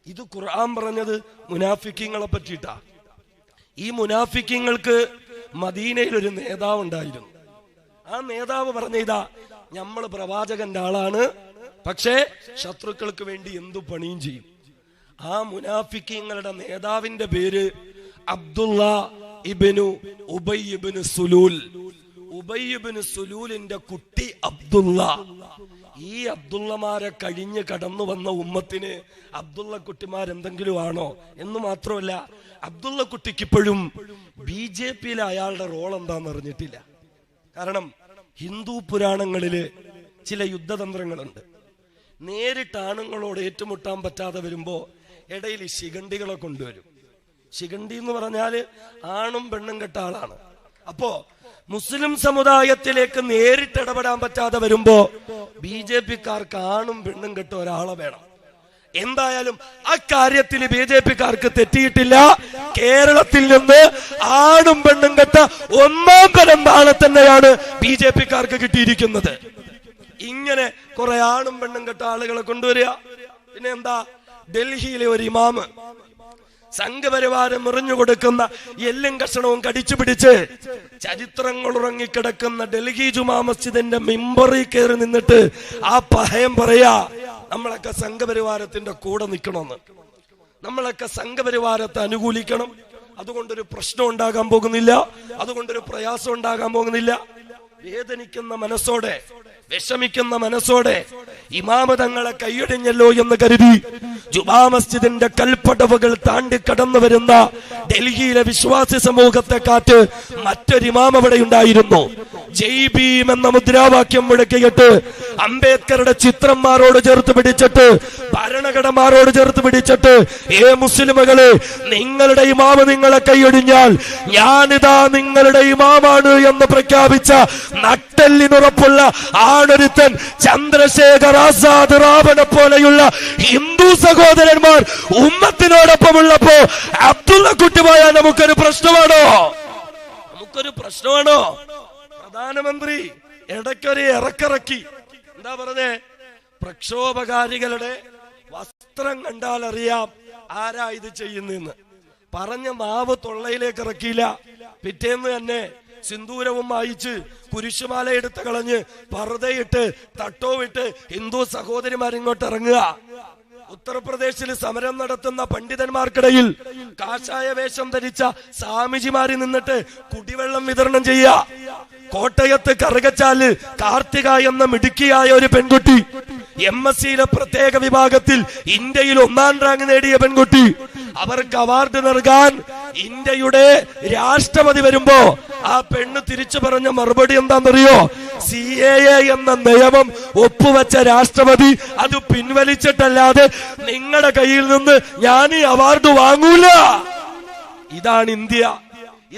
ഇത് ഖുർആൻ പറഞ്ഞത് മുനാഫിക്കീങ്ങളെ പറ്റിയിട്ടാ. ഈ മുനാഫിക്കീങ്ങൾക്ക് മദീനയിൽ ഒരു നേതാവ് ഉണ്ടായിരുന്നു. ആ നേതാവ് പറഞ്ഞ ഇതാ, നമ്മൾ പ്രവാചകന്റെ ആളാണ്, പക്ഷേ ശത്രുക്കൾക്ക് വേണ്ടി എന്തു പണിയും ചെയ്യും. ആ മുനാഫിക്കീങ്ങളുടെ നേതാവിന്റെ പേര് അബ്ദുള്ള ഇബ്നു ഉബൈ ഇബ്നു സുലൂൽ. ഉബൈ ഇബ്നു സുലൂലിന്റെ കുട്ടി അബ്ദുള്ള. ഈ അബ്ദുള്ളമാരെ കഴിഞ്ഞ് കടന്നു വന്ന ഉമ്മത്തിന് അബ്ദുള്ള കുട്ടിമാരെന്തെങ്കിലും ആണോ എന്ന് മാത്രമല്ല, അബ്ദുള്ള കുട്ടിക്ക് ഇപ്പോഴും BJP-യിൽ അയാളുടെ റോൾ എന്താന്ന് അറിഞ്ഞിട്ടില്ല. കാരണം ഹിന്ദു പുരാണങ്ങളില് ചില യുദ്ധതന്ത്രങ്ങളുണ്ട്. നേരിട്ട് ആണുങ്ങളോട് ഏറ്റുമുട്ടാൻ പറ്റാതെ വരുമ്പോ ഇടയിൽ ശിഖണ്ഡികളെ കൊണ്ടുവരും. ശിഖണ്ഡി എന്ന് പറഞ്ഞാല് ആണും പെണ്ണും കെട്ട ആളാണ്. അപ്പോ മുസ്ലിം സമുദായത്തിലേക്ക് നേരിട്ട് ഇടപെടാൻ പറ്റാതെ വരുമ്പോ BJP-ക്കാർക്ക് ആണും പെണ്ണും കെട്ട ഒരാളെ വേണം. എന്തായാലും അക്കാര്യത്തിൽ BJP-ക്കാർക്ക് തെറ്റിയിട്ടില്ല. കേരളത്തിൽ നിന്ന് ആണും പെണ്ണും കെട്ട ഒന്നാം തരം ആളെ തന്നെയാണ് BJP-ക്കാർക്ക് കിട്ടിയിരിക്കുന്നത്. ഇങ്ങനെ കുറെ ആണും പെണ്ണും കെട്ട ആളുകളെ കൊണ്ടുവരിക. പിന്നെ എന്താ, ഡൽഹിയിലെ ഒരു ഇമാമ് സംഘപരിവാരം എറിഞ്ഞു കൊടുക്കുന്ന എല്ലും കഷണവും കടിച്ചു പിടിച്ച് ചരിത്രങ്ങൾ ഉറങ്ങിക്കിടക്കുന്ന ഡൽഹി ജുമാ മസ്ജിദിന്റെ മിമ്പറിൽ കയറി നിന്നിട്ട് ആ പഹയം പറയാ, നമ്മളൊക്കെ സംഘപരിവാരത്തിന്റെ കൂടെ നിൽക്കണമെന്ന്, നമ്മളൊക്കെ സംഘപരിവാരത്തെ അനുകൂലിക്കണം. അതുകൊണ്ടൊരു പ്രശ്നം ഉണ്ടാകാൻ പോകുന്നില്ല, അതുകൊണ്ടൊരു പ്രയാസം ഉണ്ടാകാൻ പോകുന്നില്ല. വേദനിക്കുന്ന മനസ്സോടെ, വിഷമിക്കുന്ന മനസ്സോടെ ഇമാമ് തങ്ങളെ കൈയൊടിഞ്ഞല്ലോ എന്ന് കരുതി ജുമാ മസ്ജിദിന്റെ കൽപ്പടവുകൾ താണ്ടി കടന്നു വരുന്ന ഡൽഹിയിലെ വിശ്വാസി സമൂഹത്തെ കാറ്റ് മറ്റൊരു ഇമാം അവിടെ ഉണ്ടായിരുന്നു. ജയ് ഭീം എന്ന മുദ്രാവാക്യം മുഴക്കിയിട്ട് അംബേദ്കറുടെ ചിത്രന്മാരോട് ചേർത്ത് പിടിച്ചിട്ട്, ഭരണഘടനമാരോട് ചേർത്ത് പിടിച്ചിട്ട്, മുസ്ലിമുകളെ, നിങ്ങളുടെ ഇമാമ് നിങ്ങളെ കൈയൊടിഞ്ഞാൽ ഞാനിതാ നിങ്ങളുടെ ഇമാമാണ് എന്ന് പ്രഖ്യാപിച്ച നട്ടെല്ലിനുറപ്പുള്ള ആണൊരുത്തൻ ചന്ദ്രശേഖർ ആസാദ് റാവനെ പോലെയുള്ള ഹിന്ദു സഹോദരന്മാർ ഉമ്മത്തിനോടൊപ്പമുള്ളപ്പോ അബ്ദുള്ള കുട്ടിമായ നമുക്കൊരു പ്രശ്നമാണോ? പ്രധാനമന്ത്രി ഇടയ്ക്കൊരു ഇറക്കിറക്കി. എന്താ പറഞ്ഞേ? പ്രക്ഷോഭകാരികളുടെ വസ്ത്രം കണ്ടാൽ അറിയാം ആരാ ഇത് ചെയ്യുന്നെന്ന്. പറഞ്ഞ മാവ് തൊള്ളയിലേക്ക് ഇറക്കിയില്ല. പിറ്റേന്ന് തന്നെ സിന്ദൂരവും വായിച്ച് കുരിശുമാല എടുത്ത് കളഞ്ഞ് പർദ്ദയിട്ട് തട്ടോവിട്ട് ഹിന്ദു സഹോദരിമാരിങ്ങോട്ട് ഇറങ്ങുക. ഉത്തർപ്രദേശിൽ സമരം നടത്തുന്ന പണ്ഡിതന്മാർക്കിടയിൽ കാഷായ വേഷം ധരിച്ച സ്വാമിജിമാരി നിന്നിട്ട് കുടിവെള്ളം വിതരണം ചെയ്യുക. കോട്ടയത്ത് കറുകച്ചാല് കാർത്തിക എന്ന മിടുക്കിയായ ഒരു പെൺകുട്ടി, MSc-യിലെ പ്രത്യേക വിഭാഗത്തിൽ ഇന്ത്യയിൽ 1ാം റാങ്ക് നേടിയ പെൺകുട്ടി, അവർക്ക് അവാർഡ് നൽകാൻ ഇന്ത്യയുടെ രാഷ്ട്രപതി വരുമ്പോ ആ പെണ്ണ് തിരിച്ചു പറഞ്ഞ മറുപടി എന്താണെന്നറിയോ? CAA എന്ന നിയമം ഒപ്പുവെച്ച രാഷ്ട്രപതി അത് പിൻവലിച്ചിട്ടല്ലാതെ നിങ്ങളുടെ കയ്യിൽ നിന്ന് ഞാൻ ഈ അവാർഡ് വാങ്ങൂല. ഇതാണ് ഇന്ത്യ.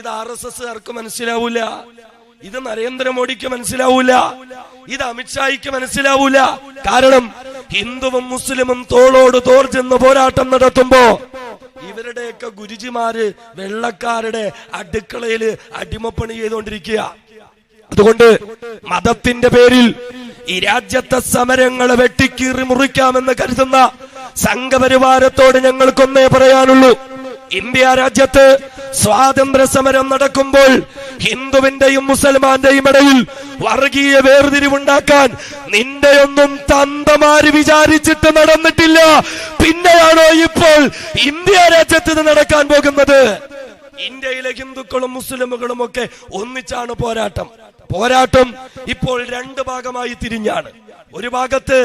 ഇത് RSS-കാർക്ക് മനസ്സിലാവൂല, ഇത് നരേന്ദ്രമോദിക്ക് മനസ്സിലാവൂല, ഇത് അമിത്ഷായ്ക്ക് മനസ്സിലാവൂല. കാരണം ഹിന്ദുവും മുസ്ലിമും തോളോട് തോൾ ചെന്ന് പോരാട്ടം നടത്തുമ്പോ ഇവരുടെയൊക്കെ ഗുരുജിമാര് വെള്ളക്കാരുടെ അടുക്കളയില് അടിമപ്പണി ചെയ്തുകൊണ്ടിരിക്കുക. അതുകൊണ്ട് മതത്തിന്റെ പേരിൽ ഈ രാജ്യത്തെ സമരങ്ങളെ വെട്ടിക്കീറി മുറിക്കാമെന്ന് കരുതുന്ന സംഘപരിവാരത്തോട് ഞങ്ങൾക്കൊന്നേ പറയാനുള്ളൂ. ഇന്ത്യ രാജ്യത്ത് സ്വാതന്ത്ര്യ സമരം നടക്കുമ്പോൾ ഹിന്ദുവിന്റെയും മുസൽമാന്റെയും ഇടയിൽ വർഗീയ വേർതിരിവുണ്ടാക്കാൻ നിന്റെയൊന്നും തന്തമാര് വിചാരിച്ചിട്ട് നടന്നിട്ടില്ല. പിന്നെയാണോ ഇപ്പോൾ ഇന്ത്യ രാജ്യത്ത് ഇത് നടക്കാൻ പോകുന്നത്? ഇന്ത്യയിലെ ഹിന്ദുക്കളും മുസ്ലിമുകളും ഒക്കെ ഒന്നിച്ചാണ് പോരാട്ടം ഇപ്പോൾ രണ്ട് ഭാഗമായി തിരിഞ്ഞാണ്. ഒരു ഭാഗത്ത്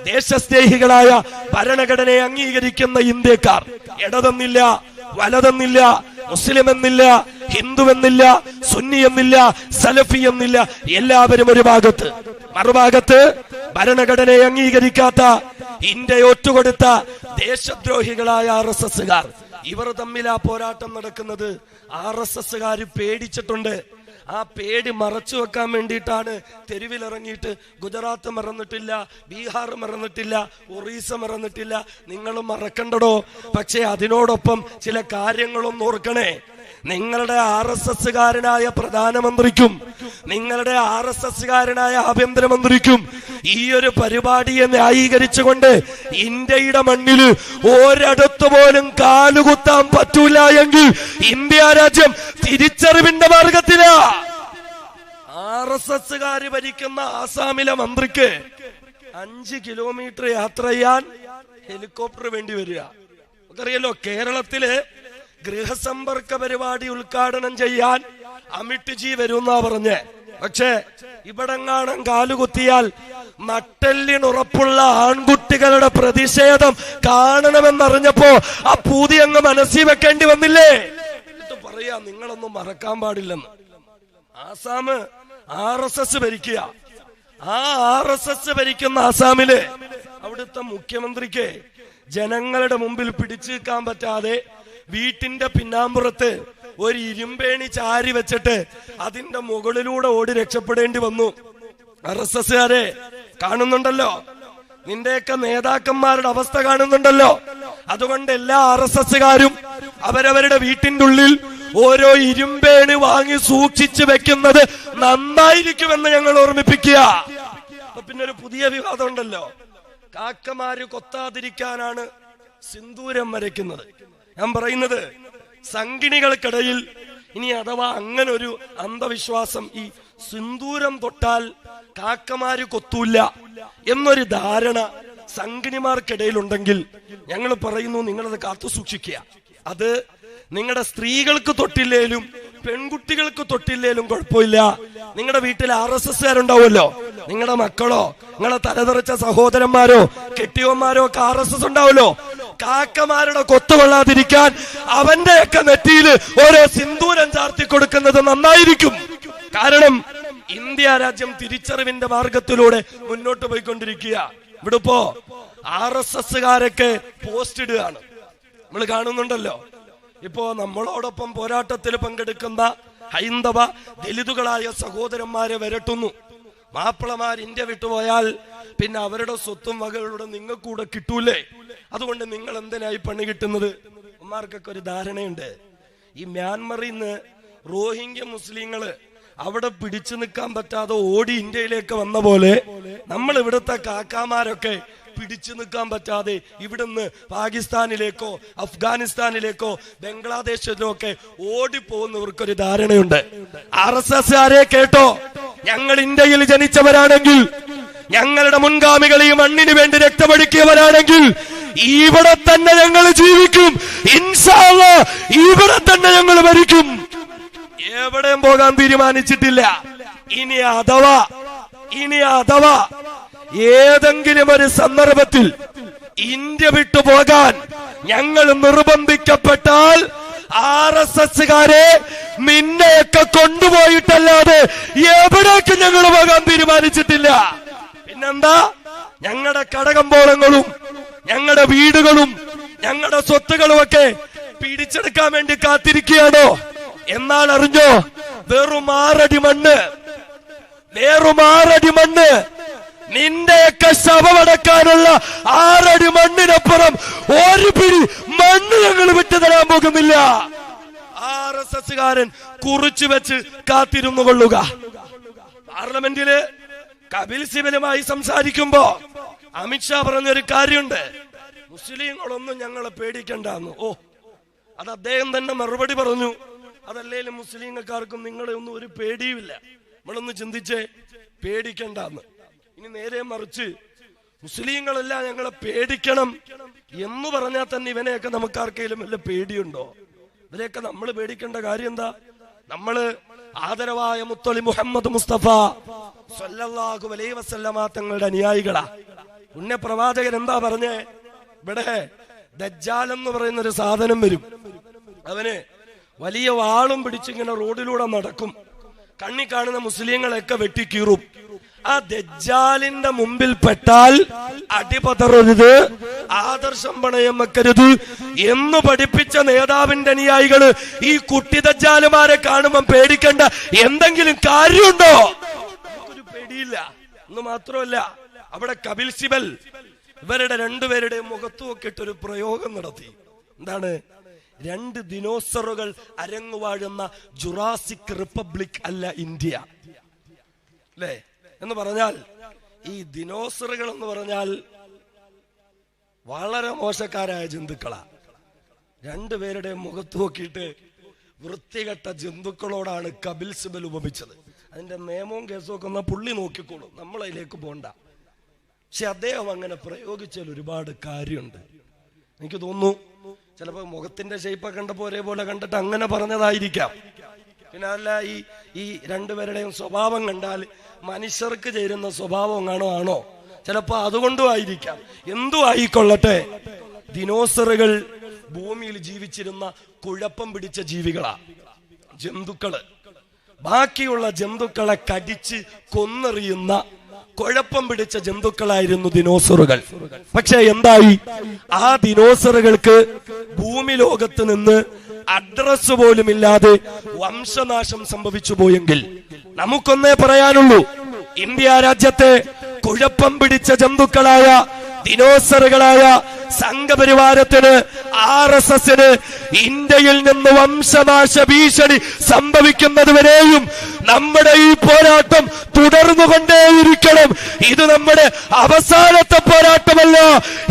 ദേശസ്നേഹികളായ ഭരണഘടനയെ അംഗീകരിക്കുന്ന ഇന്ത്യക്കാർ, ഇടതെന്നില്ല വലതെന്നില്ല, മുസ്ലിം എന്നില്ല, ഹിന്ദു എന്നില്ല, സുന്നി എന്നില്ല, സലഫി എന്നില്ല, എല്ലാവരും ഒരു ഭാഗത്ത്. മറുഭാഗത്ത് ഭരണഘടനയെ അംഗീകരിക്കാത്ത, ഇന്ത്യ ഒറ്റുകൊടുത്ത ദേശദ്രോഹികളായ RSSകാർ. ഇവർ തമ്മിൽ ആ പോരാട്ടം നടക്കുന്നത്. RSSകാർ പേടിച്ചിട്ടുണ്ട്. ആ പേടി മറച്ചു വെക്കാൻ വേണ്ടിയിട്ടാണ് തെരുവിലിറങ്ങിയിട്ട് ഗുജറാത്ത് മറന്നിട്ടില്ല, ബീഹാർ മറന്നിട്ടില്ല, ഒറീസ മറന്നിട്ടില്ല. നിങ്ങൾ മറക്കണ്ടടോ. പക്ഷെ അതിനോടൊപ്പം ചില കാര്യങ്ങളൊന്നും ഓർക്കണേ. നിങ്ങളുടെ RSSകാരനായ പ്രധാനമന്ത്രിക്കും നിങ്ങളുടെ RSSകാരനായ ആഭ്യന്തരമന്ത്രിക്കും ഈ ഒരു പരിപാടിയെ ന്യായീകരിച്ചുകൊണ്ട് ഇന്ത്യയുടെ മണ്ണിൽ ഒരിടത്തു പോലും കാലുകുത്താൻ പറ്റൂല എങ്കിൽ ഇന്ത്യ രാജ്യം തിരിച്ചറിവിന്റെ മാർഗത്തിലാ. RSSകാര് ഭരിക്കുന്ന ആസാമിലെ മന്ത്രിക്ക് 5 കിലോമീറ്റർ യാത്ര ചെയ്യാൻ ഹെലികോപ്റ്റർ വേണ്ടി വരിക. നമുക്കറിയാലോ, കേരളത്തില് ഗൃഹസമ്പർക്ക പരിപാടി ഉദ്ഘാടനം ചെയ്യാൻ അമിത് ജി വരുന്നാ പറഞ്ഞേ. പക്ഷേ ഇവിടെങ്ങാനും കാലുകുത്തിയാൽ നട്ടെല്ലിനുറപ്പുള്ള ആൺകുട്ടികളുടെ പ്രതിഷേധം കാണണമെന്നറിഞ്ഞപ്പോ ആ പൂതി അങ്ങ് മനസ്സിൽ വെക്കേണ്ടി വന്നില്ലേ? എന്നിട്ട് പറയാ നിങ്ങളൊന്നും മറക്കാൻ പാടില്ലെന്ന്. ആസാം RSS ഭരിക്കുക. ആ RSS ഭരിക്കുന്ന ആസാമില് അവിടുത്തെ മുഖ്യമന്ത്രിക്ക് ജനങ്ങളുടെ മുമ്പിൽ പിടിച്ചു നിൽക്കാൻ പറ്റാതെ വീട്ടിന്റെ പിന്നാമ്പുറത്ത് ഒരു ഇരുമ്പേണി ചാരി വെച്ചിട്ട് അതിന്റെ മുകളിലൂടെ ഓടി രക്ഷപ്പെടേണ്ടി വന്നു. RSSകാരെ കാണുന്നുണ്ടല്ലോ, നിന്റെയൊക്കെ നേതാക്കന്മാരുടെ അവസ്ഥ കാണുന്നുണ്ടല്ലോ. അതുകൊണ്ട് എല്ലാ RSSകാരും അവരവരുടെ വീട്ടിന്റെ ഉള്ളിൽ ഓരോ ഇരുമ്പേണി വാങ്ങി സൂക്ഷിച്ചു വെക്കുന്നത് നന്നായിരിക്കുമെന്ന് ഞങ്ങൾ ഓർമ്മിപ്പിക്കുക. പിന്നെ ഒരു പുതിയ വിവാദം ഉണ്ടല്ലോ, കാക്കമാര് കൊത്താതിരിക്കാനാണ് സിന്ദൂരം വരയ്ക്കുന്നത്. ഞാൻ പറയുന്നത്, സംഗിണികൾക്കിടയിൽ ഇനി അഥവാ അങ്ങനെ ഒരു അന്ധവിശ്വാസം, ഈ സിന്ദൂരം തൊട്ടാൽ കാക്കമാര് കൊത്തൂല്ല എന്നൊരു ധാരണ സംഗിണിമാർക്കിടയിലുണ്ടെങ്കിൽ ഞങ്ങൾ പറയുന്നു, നിങ്ങളത് കാത്തു സൂക്ഷിക്കുക. അത് നിങ്ങളുടെ സ്ത്രീകൾക്ക് തൊട്ടില്ലേലും പെൺകുട്ടികൾക്ക് തൊട്ടില്ലേലും കുഴപ്പമില്ല. നിങ്ങളുടെ വീട്ടിൽ RSSകാരുണ്ടാവുമല്ലോ, നിങ്ങളുടെ മക്കളോ നിങ്ങളെ തലതെറിച്ച സഹോദരന്മാരോ കെട്ടിയോന്മാരോ ഒക്കെ RSS ഉണ്ടാവുമല്ലോ. കാക്കമാരുടെ കൊത്തുകൊള്ളാതിരിക്കാൻ അവന്റെയൊക്കെ നെറ്റിയിൽ ഓരോ സിന്ദൂരം ചാർത്തി കൊടുക്കുന്നത് നന്നായിരിക്കും. കാരണം ഇന്ത്യ രാജ്യം തിരിച്ചറിവിന്റെ മാർഗത്തിലൂടെ മുന്നോട്ട് പോയിക്കൊണ്ടിരിക്കുക. ഇവിടെ ഇപ്പോ RSSകാരൊക്കെ പോസ്റ്റ് ഇടുകയാണ്, നമ്മൾ കാണുന്നുണ്ടല്ലോ. ഇപ്പോ നമ്മളോടൊപ്പം പോരാട്ടത്തിൽ പങ്കെടുക്കുന്ന ഹൈന്ദവ ദലിതുകളായ സഹോദരന്മാരെ വരട്ടുന്നു. മാപ്പിളമാർ ഇന്ത്യ വിട്ടുപോയാൽ പിന്നെ അവരുടെ സ്വത്തും വകകളുടെ നിങ്ങൾക്കൂടെ കിട്ടൂലേ? അതുകൊണ്ട് നിങ്ങൾ എന്തിനായി പണി കിട്ടുന്നത്? ഉമ്മാർക്കൊക്കെ ഒരു ധാരണയുണ്ട്. ഈ മ്യാൻമറിൽ നിന്ന് റോഹിംഗ്യ മുസ്ലിങ്ങള് അവിടെ പിടിച്ചു നിൽക്കാൻ പറ്റാതെ ഓടി ഇന്ത്യയിലേക്ക് വന്ന പോലെ നമ്മൾ ഇവിടുത്തെ കാക്കാമാരൊക്കെ പിടിച്ചു നിൽക്കാൻ പറ്റാതെ ഇവിടുന്ന് പാകിസ്ഥാനിലേക്കോ അഫ്ഗാനിസ്ഥാനിലേക്കോ ബംഗ്ലാദേശിലോ ഒക്കെ ഓടിപ്പോകുന്നവർക്കൊരു ധാരണയുണ്ട്. RSSകാരെ കേട്ടോ, ഞങ്ങൾ ഇന്ത്യയിൽ ജനിച്ചവരാണെങ്കിൽ, ഞങ്ങളുടെ മുൻഗാമികൾ ഈ മണ്ണിന് വേണ്ടി രക്തമൊഴുക്കിയവരാണെങ്കിൽ ഇവിടെ തന്നെ ഞങ്ങൾ ജീവിക്കും. ഇൻഷാ അല്ലാഹ് ഇവിടെ തന്നെ ഞങ്ങൾ മരിക്കും. എവിടെയും പോകാൻ തീരുമാനിച്ചിട്ടില്ല. ഇനി അഥവാ ഏതെങ്കിലും ഒരു സന്ദർഭത്തിൽ ഇന്ത്യ വിട്ടു പോകാൻ ഞങ്ങൾ നിർബന്ധിക്കപ്പെട്ടാൽ RSSകാരെ നിന്നെയൊക്കെ കൊണ്ടുപോയിട്ടല്ലാതെ എവിടേക്ക് ഞങ്ങൾ പോകാൻ തീരുമാനിച്ചിട്ടില്ല. പിന്നെന്താ, ഞങ്ങളുടെ കടകമ്പോളങ്ങളും ഞങ്ങളുടെ വീടുകളും ഞങ്ങളുടെ സ്വത്തുകളും ഒക്കെ പിടിച്ചെടുക്കാൻ വേണ്ടി കാത്തിരിക്കുകയാണോ? എന്നാൽ അറിഞ്ഞോ, വെറും 6 മണ്ണ് നിന്റെയൊക്കെ ശവമടക്കാനുള്ള 6 അടി മണ്ണിനപ്പുറം ഒരു പിടി മണ്ണ് ഞങ്ങൾ വിട്ടുതരാൻ പോകുന്നില്ല. RSSകാരൻ കുറിച്ചു വെച്ച് കാത്തിരുന്നു കൊള്ളുക. പാർലമെന്റില് കപിൽ സിബലുമായി സംസാരിക്കുമ്പോ അമിത്ഷാ പറഞ്ഞൊരു കാര്യമുണ്ട്, മുസ്ലിങ്ങളൊന്നും ഞങ്ങളെ പേടിക്കണ്ടെന്ന്. അത് അദ്ദേഹം തന്നെ മറുപടി പറഞ്ഞു. അതല്ലേലും മുസ്ലിങ്ങൾക്കാർക്കും നിങ്ങളെ ഒന്നും ഒരു പേടിയുമില്ല, നമ്മളൊന്ന് ചിന്തിച്ചേ, പേടിക്കണ്ടെന്ന്. ഇനി നേരെ മറിച്ച് മുസ്ലിങ്ങളെല്ലാം ഞങ്ങളെ പേടിക്കണം എന്ന് പറഞ്ഞാൽ തന്നെ ഇവനെയൊക്കെ നമുക്കാർക്കെങ്കിലും വല്ല പേടിയുണ്ടോ? ഇവരെയൊക്കെ നമ്മൾ പേടിക്കേണ്ട കാര്യം എന്താ? നമ്മള് ആദരവായ മുത്തലി മുഹമ്മദ് മുസ്തഫ സല്ലല്ലാഹു അലൈഹി വസല്ലമ തങ്ങളുടെ അനുയായികളാ. പുണ്യപ്രവാചകൻ എന്താ പറഞ്ഞേ? ഇവിടെ ദജ്ജാൽ എന്ന് പറയുന്ന ഒരു സാധനം വരും. അവന് വലിയ വാളും പിടിച്ചിങ്ങനെ റോഡിലൂടെ നടക്കും. കണ്ണി കാണുന്ന മുസ്ലിങ്ങളെയൊക്കെ വെട്ടിക്കീറും. ആ ദജ്ജാലിന്റെ മുമ്പിൽ പെട്ടാൽ അടിപതറരുത്, ആദർശം പണയം വെക്കരുത് എന്ന് പഠിപ്പിച്ച നേതാവിന്റെ അനുയായികള് ഈ കുട്ടി ദജ്ജാലുമാരെ കാണുമ്പോൾ പേടിക്കേണ്ട എന്തെങ്കിലും കാര്യമുണ്ടോ? ഒരു പേടിയില്ല എന്ന് മാത്രമല്ല, അവിടെ കപിൽ സിബൽ ഇവരുടെ രണ്ടുപേരുടെ മുഖത്തും ഒക്കെ ഇട്ടൊരു പ്രയോഗം നടത്തി. എന്താണ്? 2 ദിനോസറുകൾ അരങ്ങുവാഴുന്ന ജുറാസിക് റിപ്പബ്ലിക് അല്ല ഇന്ത്യ അല്ലേ എന്ന് പറഞ്ഞാൽ, ഈ ദിനോസറുകൾ എന്ന് പറഞ്ഞാൽ വളരെ മോശക്കാരായ ജന്തുക്കളാ. 2 പേരുടെ മുഖത്ത് നോക്കിയിട്ട് വൃത്തികെട്ട ജന്തുക്കളോടാണ് കപിൽ സിബൽ ഉപമിച്ചത്. അതിന്റെ നിയമവും കേസും ഒക്കെ ഒന്ന് പുള്ളി നോക്കിക്കോളും, നമ്മളതിലേക്ക് പോണ്ട. പക്ഷെ അദ്ദേഹം അങ്ങനെ പ്രയോഗിച്ചാൽ ഒരുപാട് കാര്യമുണ്ട്. എനിക്ക് തോന്നുന്നു ചിലപ്പോ മുഖത്തിന്റെ ഷേപ്പൊക്കെ കണ്ടപ്പോ ഒരേപോലെ കണ്ടിട്ട് അങ്ങനെ പറഞ്ഞതായിരിക്കാം. പിന്നെ അല്ല, ഈ 2 പേരുടെയും സ്വഭാവം കണ്ടാൽ മനുഷ്യർക്ക് ചേരുന്ന സ്വഭാവം ആണോ? ചിലപ്പോ അതുകൊണ്ടും ആയിരിക്കാം. എന്തു ആയിക്കൊള്ളട്ടെ, ദിനോസറുകൾ ഭൂമിയിൽ ജീവിച്ചിരുന്ന കുഴപ്പം പിടിച്ച ജീവികളാ, ജന്തുക്കള്. ബാക്കിയുള്ള ജന്തുക്കളെ കടിച്ച് കൊന്നെറിയുന്ന കുഴപ്പം പിടിച്ച ജന്തുക്കളായിരുന്നു ദിനോസറുകൾ. പക്ഷെ എന്തായി? ആ ദിനോസറുകൾക്ക് ഭൂമി ലോകത്ത് നിന്ന് അഡ്രസ് പോലും ഇല്ലാതെ വംശനാശം സംഭവിച്ചു പോയെങ്കിൽ നമുക്കൊന്നേ പറയാനുള്ളൂ, ഇന്ത്യ രാജ്യത്തെ കുഴപ്പം പിടിച്ച ജന്തുക്കളായ ദിനോസറുകളായ സംഘപരിവാരത്തിന്, RSSന് ഇന്ത്യയിൽ നിന്ന് വംശനാശ ഭീഷണി സംഭവിക്കുന്നതുവരെയും നമ്മുടെ ഈ പോരാട്ടം തുടർന്നുകൊണ്ടേയിരിക്കണം. ഇത് നമ്മുടെ അവസാനത്തെ പോരാട്ടമല്ല,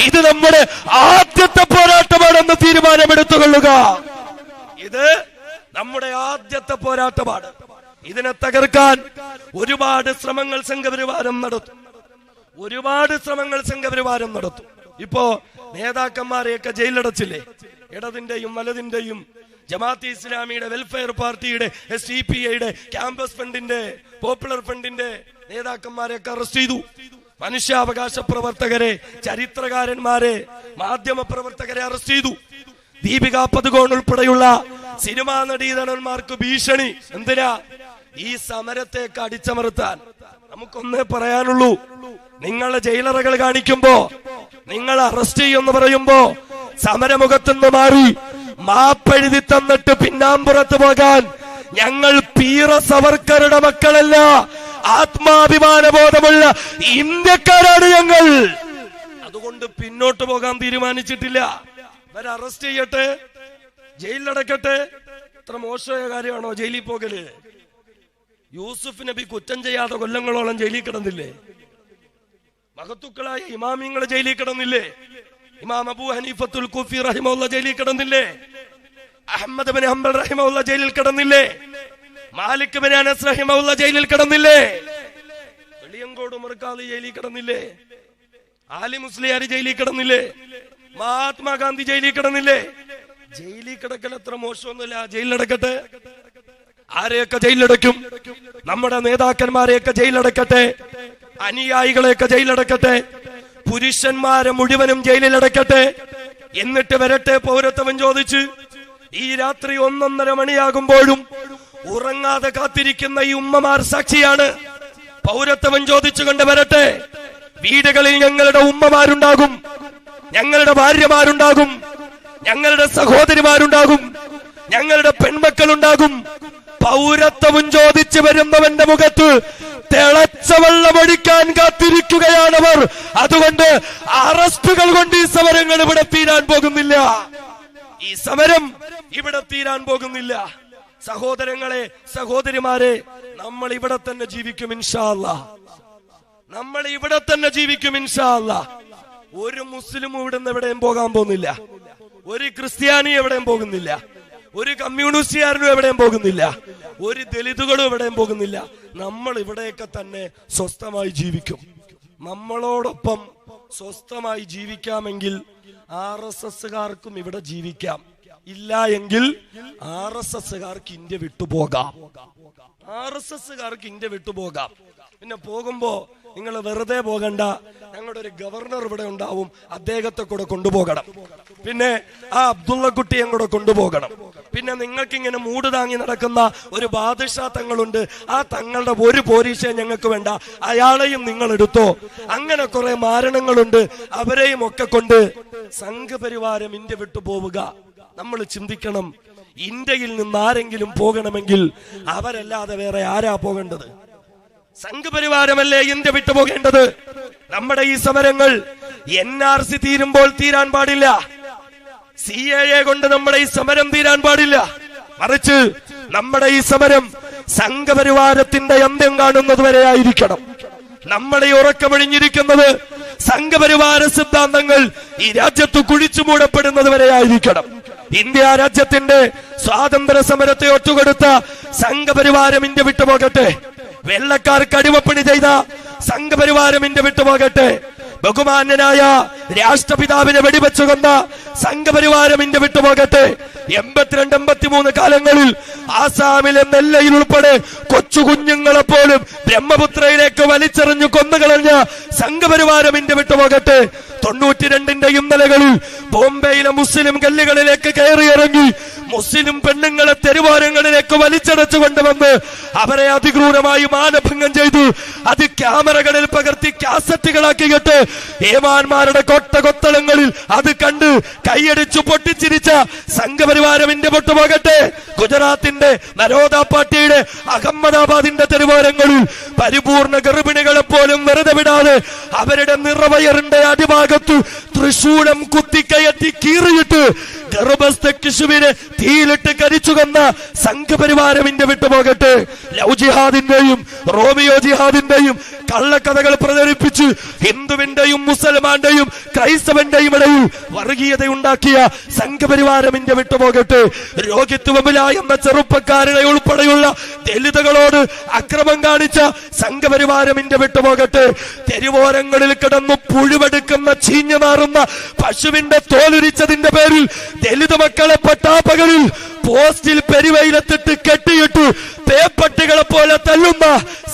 ഇത് നമ്മുടെ ആദ്യത്തെ പോരാട്ടമാണെന്ന് തീരുമാനമെടുത്തുകൊള്ളുക. ഇത് നമ്മുടെ ആദ്യത്തെ പോരാട്ടമാണ്. ഇതിനെ തകർക്കാൻ ഒരുപാട് ശ്രമങ്ങൾ സംഘപരിവാരം നടത്തും. ഇപ്പോ നേതാക്കന്മാരെയൊക്കെ ജയിലടച്ചില്ലേ? ഇടതിന്റെയും വലതിന്റെയും ജമാഅത്തെ ഇസ്ലാമിയുടെ, വെൽഫെയർ പാർട്ടിയുടെ, SDPIയുടെ, ക്യാമ്പസ് ഫണ്ടിന്റെ, പോപ്പുലർ ഫണ്ടിന്റെ നേതാക്കന്മാരെയൊക്കെ അറസ്റ്റ് ചെയ്തു. മനുഷ്യാവകാശ പ്രവർത്തകരെ, ചരിത്രകാരന്മാരെ, മാധ്യമ പ്രവർത്തകരെ അറസ്റ്റ് ചെയ്തു. ദീപിക പദുകോൺ ഉൾപ്പെടെയുള്ള സിനിമാ നടീനടന്മാർക്ക് ഭീഷണി. എന്തിനാ? ഈ സമരത്തേക്ക് അടിച്ചമർത്താൻ. നമുക്കൊന്നേ പറയാനുള്ളൂ, നിങ്ങളെ ജയിലറകൾ കാണിക്കുമ്പോ, നിങ്ങൾ അറസ്റ്റ് ചെയ്യുമെന്ന് പറയുമ്പോ സമരമുഖത്തുനിന്ന് മാറി മാപ്പെഴുതി തന്നിട്ട് പിന്നാമ്പുറത്ത് പോകാൻ ഞങ്ങൾ പീറ സവർക്കറുടെ മക്കളല്ല, ആത്മാഭിമാന ബോധമുള്ള ഇന്ത്യക്കാരാണ് ഞങ്ങൾ. അതുകൊണ്ട് പിന്നോട്ട് പോകാൻ തീരുമാനിച്ചിട്ടില്ല. ഇവരെ അറസ്റ്റ് ചെയ്യട്ടെ, ജയിലിലടക്കട്ടെ. ഇത്ര മോശമായ കാര്യമാണോ ജയിലിൽ പോകല്? യൂസുഫ് നബി കുറ്റം ചെയ്യാതെ കൊല്ലങ്ങളോളം ജയിലിൽ കിടന്നില്ലേ? മഹത്തുക്കളായ ഇമാമിങ്ങൾ ജയിലിൽ കിടന്നില്ലേ? ഇമാം അബൂ ഹനീഫത്തുൽ കൂഫി റഹിമഹുല്ലാഹ് ജയിലിൽ കിടന്നില്ലേ? അഹ്മദ് ബിൻ ഹംബൽ റഹിമഹുല്ലാഹ് ജയിലിൽ കിടന്നില്ലേ? മാലിക് ബിൻ അനസ് റഹിമഹുല്ലാഹ് ജയിലിൽ കിടന്നില്ലേ? വെളിയങ്കോട് ഉമർഖാദി ജയിലിൽ കിടന്നില്ലേ? ആലി മുസ്ലിയാർ ജയിലിൽ കിടന്നില്ലേ? മഹാത്മാഗാന്ധി ജയിലിൽ കിടന്നില്ലേ? ജയിലിൽ കിടക്കൽ അത്ര മോശമൊന്നുമില്ല, ജയിലിലടക്കട്ടെ. ആരെയൊക്കെ ജയിലിലടയ്ക്കും? നമ്മുടെ നേതാക്കന്മാരെയൊക്കെ ജയിലിലടക്കട്ടെ, അനുയായികളെയൊക്കെ ജയിലിലടക്കട്ടെ, പുരുഷന്മാരെ മുഴുവനും ജയിലിലടക്കട്ടെ. എന്നിട്ട് വരട്ടെ പൗരത്വം ചോദിച്ച്. ഈ രാത്രി 1:30 മണിയാകുമ്പോഴും ഉറങ്ങാതെ കാത്തിരിക്കുന്ന ഈ ഉമ്മമാർ സാക്ഷിയാണ്. പൗരത്വം ചോദിച്ചുകൊണ്ട് വരട്ടെ. വീടുകളിൽ ഞങ്ങളുടെ ഉമ്മമാരുണ്ടാകും, ഞങ്ങളുടെ ഭാര്യമാരുണ്ടാകും, ഞങ്ങളുടെ സഹോദരിമാരുണ്ടാകും, ഞങ്ങളുടെ പെൺമക്കളുണ്ടാകും. പൗരത്വം ചോദിച്ചു വരുന്നവന്റെ മുഖത്ത് തിളച്ച വെള്ളമൊഴിക്കാൻ കാത്തിരിക്കുകയാണവർ. അതുകൊണ്ട് അറസ്റ്റുകൾ കൊണ്ട് ഈ സമരങ്ങൾ ഇവിടെ തീരാൻ പോകുന്നില്ല. ഈ സമരം ഇവിടെ തീരാൻ പോകുന്നില്ല. സഹോദരങ്ങളെ, സഹോദരിമാരെ, നമ്മൾ ഇവിടെ തന്നെ ജീവിക്കും ഇൻഷാ അല്ലാഹ്. നമ്മൾ ഇവിടെ തന്നെ ജീവിക്കും ഇൻഷാ അല്ലാഹ്. ഒരു മുസ്ലിം ഇവിടുന്ന് എവിടെയും പോകാൻ പോകുന്നില്ല. ഒരു ക്രിസ്ത്യാനി എവിടെയും പോകുന്നില്ല, ഒരു കമ്മ്യൂണിസ്റ്റുകാരനും എവിടെയും പോകുന്നില്ല, ഒരു ദലിതുകളും എവിടെയും പോകുന്നില്ല. നമ്മൾ ഇവിടെയൊക്കെ തന്നെ സ്വസ്ഥമായി ജീവിക്കും. നമ്മളോടൊപ്പം സ്വസ്ഥമായി ജീവിക്കാമെങ്കിൽ RSSകാർക്കും ഇവിടെ ജീവിക്കാം. ഇല്ല എങ്കിൽ RSSകാർക്ക് ഇന്ത്യ വിട്ടുപോകാം. RSSകാർക്ക് ഇന്ത്യ വിട്ടുപോകാം. പിന്നെ പോകുമ്പോ നിങ്ങൾ വെറുതെ പോകണ്ട. ഞങ്ങളുടെ ഒരു ഗവർണർ ഇവിടെ ഉണ്ടാവും, അദ്ദേഹത്തെ കൂടെ കൊണ്ടുപോകണം. പിന്നെ ആ അബ്ദുള്ള കുട്ടിയെ കൂടെ കൊണ്ടുപോകണം. പിന്നെ നിങ്ങൾക്ക് ഇങ്ങനെ മൂട് താങ്ങി നടക്കുന്ന ഒരു ബാദുഷാ തങ്ങളുണ്ട്, ആ തങ്ങളുടെ ഒരു പോലീസെ ഞങ്ങൾക്ക് വേണ്ട, അയാളെയും നിങ്ങൾ എടുത്തോ. അങ്ങനെ കുറെ മാരണങ്ങളുണ്ട്, അവരെയും ഒക്കെ കൊണ്ട് സംഘപരിവാരം ഇന്ത്യ വിട്ടു പോവുക. നമ്മൾ ചിന്തിക്കണം, ഇന്ത്യയിൽ നിന്ന് ആരെങ്കിലും പോകണമെങ്കിൽ അവരല്ലാതെ വേറെ ആരാ പോകേണ്ടത്? സംഘപരിവാരമല്ലേ ഇന്ത്യ വിട്ടുപോകേണ്ടത്? നമ്മുടെ ഈ സമരങ്ങൾ NRC തീരുമ്പോൾ തീരാൻ പാടില്ല, CAA കൊണ്ട് നമ്മുടെ ഈ സമരം തീരാൻ പാടില്ല. മറിച്ച് നമ്മുടെ ഈ സമരം സംഘപരിവാരത്തിന്റെ അന്ത്യം കാണുന്നത് വരെ ആയിരിക്കണം. നമ്മുടെ ഈ ഉറക്കമൊഴിഞ്ഞിരിക്കുന്നത് സംഘപരിവാര സിദ്ധാന്തങ്ങൾ ഈ രാജ്യത്ത് കുഴിച്ചു മൂടപ്പെടുന്നത് വരെ ആയിരിക്കണം. ഇന്ത്യ രാജ്യത്തിന്റെ സ്വാതന്ത്ര്യ സമരത്തെ ഒറ്റുകൊടുത്ത സംഘപരിവാരം ഇന്ത്യ വിട്ടുപോകട്ടെ. വെള്ളക്കാർക്ക് അടിമപ്പണി ചെയ്ത സംഘപരിവാരം ഇന്ത്യ വിട്ടുപോകട്ടെ. ബഹുമാന്യനായ രാഷ്ട്രപിതാവിനെ വെടിവെച്ചു കൊന്ന സംഘപരിവാരം ഇന്ത്യ വിട്ടുപോകട്ടെ. 82-83 കാലങ്ങളിൽ ആസാമിലെ നെല്ലയിൽ ഉൾപ്പെടെ കൊച്ചു കുഞ്ഞുങ്ങളെ പോലും ബ്രഹ്മപുത്രയിലേക്ക് വലിച്ചെറിഞ്ഞു കൊന്നുകളഞ്ഞ സംഘപരിവാരം ഇന്ത്യ വിട്ടുപോകട്ടെ. 92ന്റെ ഇന്നലകളിൽ ബോംബെയിലെ മുസ്ലിം ഗല്ലികളിലേക്ക് കയറിയിറങ്ങി മുസ്ലിം പെണ്ണുങ്ങളെ തെരുവോരങ്ങളിലേക്ക് വലിച്ചടച്ചു കൊണ്ടുവന്ന് അവരെ അതിക്രൂരമായി മാനഭംഗം ചെയ്തു. അത് ക്യാമറകളിൽ പകർത്തി കാസറ്റുകളാക്കിയിട്ട് ഏമാന്മാരുടെ കൊട്ടകൊത്തളങ്ങളിൽ അത് കണ്ട് കൈയടിച്ചു പൊട്ടിച്ചിരിച്ച സംഘപരിവാരം ഇന്ത്യ വിട്ടുപോകട്ടെ. ഗുജറാത്തിന്റെ നരോദ പാർട്ടിയുടെ അഹമ്മദാബാദിന്റെ തെരുവോരങ്ങളിൽ പരിപൂർണ ഗർഭിണികളെ പോലും വെറുതെ വിടാതെ അവരുടെ നിറവയറിന്റെ അടിഭാഗത്തു തൃശൂലം കുത്തിക്കയറ്റി കീറിയിട്ട് ഗർഭസ്ഥ ശിശുവിനെ തീയിലിട്ട് കരിച്ചു കൊന്ന സംഘപരിവാരം ഇന്ത്യ വിട്ടുപോകട്ടെ. ലവ് ജിഹാദിന്റെയും റോമിയോ ജിഹാദിന്റെയും കള്ളക്കഥകൾ പ്രചരിപ്പിച്ച് ഹിന്ദുവിന്റെയും മുസൽമാന്റെയും ക്രൈസ്തവന്റെയും ഇടയിൽ വർഗീയതയുണ്ടാക്കിയ സംഘപരിവാരം ഇന്ത്യ വിട്ടുപോകട്ടെ. രോഗിത്വമില്ല എന്ന ചെറുപ്പക്കാരുടെ ഉൾപ്പെടെയുള്ള ദലിതകളോട് അക്രമം കാണിച്ച സംഘപരിവാരം ഇന്ത്യ വിട്ടുപോകട്ടെ. തെരുവോരങ്ങളിൽ കിടന്നു പുഴുവെടുക്കുന്ന ചീഞ്ഞു നാറുന്ന പശുവിന്റെ തോലുരിച്ചതിന്റെ പേരിൽ ദലിത മക്കളെ പട്ടാപ്പകളിൽ പോസ്റ്റിൽ പെരുവയിലെത്തിട്ട് കെട്ടിയിട്ടു പേപ്പട്ടികളെ പോലെ തല്ലുന്ന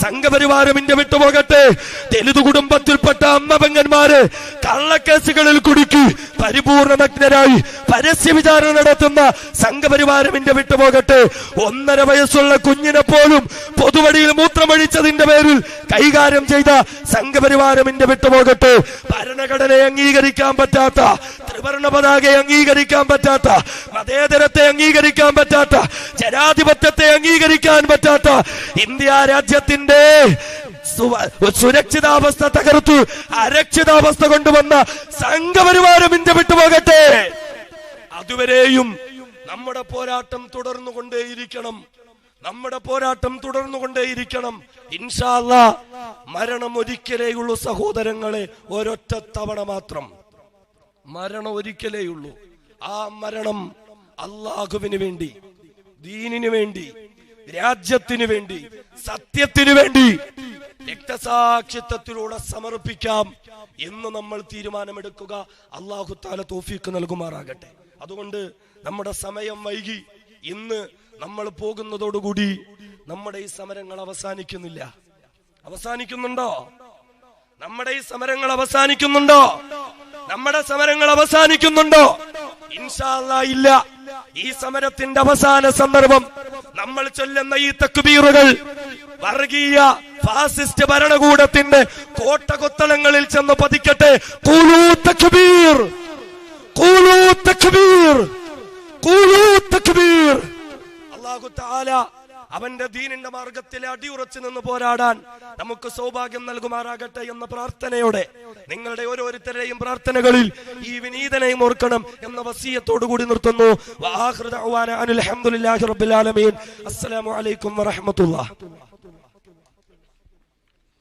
സംഘപരിവാരം ഇന്ത്യ വിട്ടുപോകട്ടെ. ദലിത് കുടുംബത്തിൽപ്പെട്ട അമ്മപെങ്ങന്മാര് കള്ളക്കേസുകളിൽ കുടുക്കി പരിപൂർണ നഗ്നരായി പരസ്യ വിചാരണ നടത്തുന്ന സംഘപരിവാരം ഇന്ത്യ വിട്ടുപോകട്ടെ. 1.5 വയസ്സുള്ള കുഞ്ഞിനെ പോലും പൊതുവഴിയിൽ മൂത്രമൊഴിച്ചതിന്റെ പേരിൽ കൈകാര്യം ചെയ്ത സംഘപരിവാരം ഇന്ത്യ വിട്ടുപോകട്ടെ. ഭരണഘടനയെ അംഗീകരിക്കാൻ പറ്റാത്ത, ത്രിവർണ പതാകയെ അംഗീകരിക്കാൻ പറ്റാത്ത, മതേതരത്തെ അംഗീകരിക്കാൻ പറ്റാത്ത, ജനാധിപത്യത്തെ അംഗീകരിക്കാൻ പറ്റാത്ത ഇന്ത്യ രാജ്യത്തിന്റെ സുരക്ഷിതാവസ്ഥ തകർത്തു അരക്ഷിതാവസ്ഥ കൊണ്ടുവന്ന സംഘപരിവാരം ഇന്ത്യ വിട്ടുപോകട്ടെ. അതുവരെയും നമ്മുടെ പോരാട്ടം തുടർന്നുകൊണ്ടേയിരിക്കണം. നമ്മുടെ പോരാട്ടം തുടർന്നുകൊണ്ടേയിരിക്കണം. ഇൻഷാ അല്ലാഹ് മരണം ഒരിക്കലേയുള്ളൂ സഹോദരങ്ങളെ, ഒരൊറ്റ തവണ മാത്രം മരണം ഒരിക്കലേയുള്ളൂ. ആ മരണം അല്ലാഹുവിന് വേണ്ടി, ദീനിനു വേണ്ടി, രാജ്യത്തിനു വേണ്ടി, സത്യത്തിനു വേണ്ടി രക്തസാക്ഷിത്വത്തിലൂടെ സമർപ്പിക്കാം എന്ന് നമ്മൾ തീരുമാനമെടുക്കുക. അല്ലാഹു തആല തൗഫീഖ് നൽകുമാറാകട്ടെ. അതുകൊണ്ട് നമ്മുടെ സമയം വൈകി. ഇന്ന് നമ്മൾ പോകുന്നതോടുകൂടി നമ്മുടെ ഈ സമരങ്ങൾ അവസാനിക്കുന്നില്ല. അവസാനിക്കുന്നുണ്ടോ? നമ്മുടെ ഈ സമരങ്ങൾ അവസാനിക്കുന്നുണ്ടോ? നമ്മുടെ സമരങ്ങൾ അവസാനിക്കുന്നുണ്ടോ? ഇൻഷാ അല്ലാഹ് ഇല്ല. ഈ സമരത്തിന്റെ അവസാന സന്ദർഭം നമ്മൾ ചൊല്ലുന്ന ഈ തക്ബീറുകൾ വർഗീയ ഫാസിസ്റ്റ് ഭരണകൂടത്തിന്റെ കോട്ടകൊത്തളങ്ങളിൽ ചെന്ന് പതിക്കട്ടെ. ഖൂലൂ തക്ബീർ, ഖൂലൂ തക്ബീർ, ഖൂലൂ തക്ബീർ. അല്ലാഹു തആല അവന്റെ ദീനിന്റെ മാർഗത്തിൽ അടിയുറച്ചു നിന്ന് പോരാടാൻ നമുക്ക് സൗഭാഗ്യം നൽകുമാറാകട്ടെ എന്ന പ്രാർത്ഥനയോടെ നിങ്ങളുടെ ഓരോരുത്തരുടെയും പ്രാർത്ഥനകളിൽ ഈ വിനീതനെയും ഓർക്കണം എന്ന വസിയത്തോടു കൂടി നിർത്തുന്നു. വആഖിറു ദഅ്വാനാ അനിൽ ഹംദുലില്ലാഹി റബ്ബിൽ ആലമീൻ. അസ്സലാമു അലൈക്കും വറഹ്മത്തുള്ളാഹി.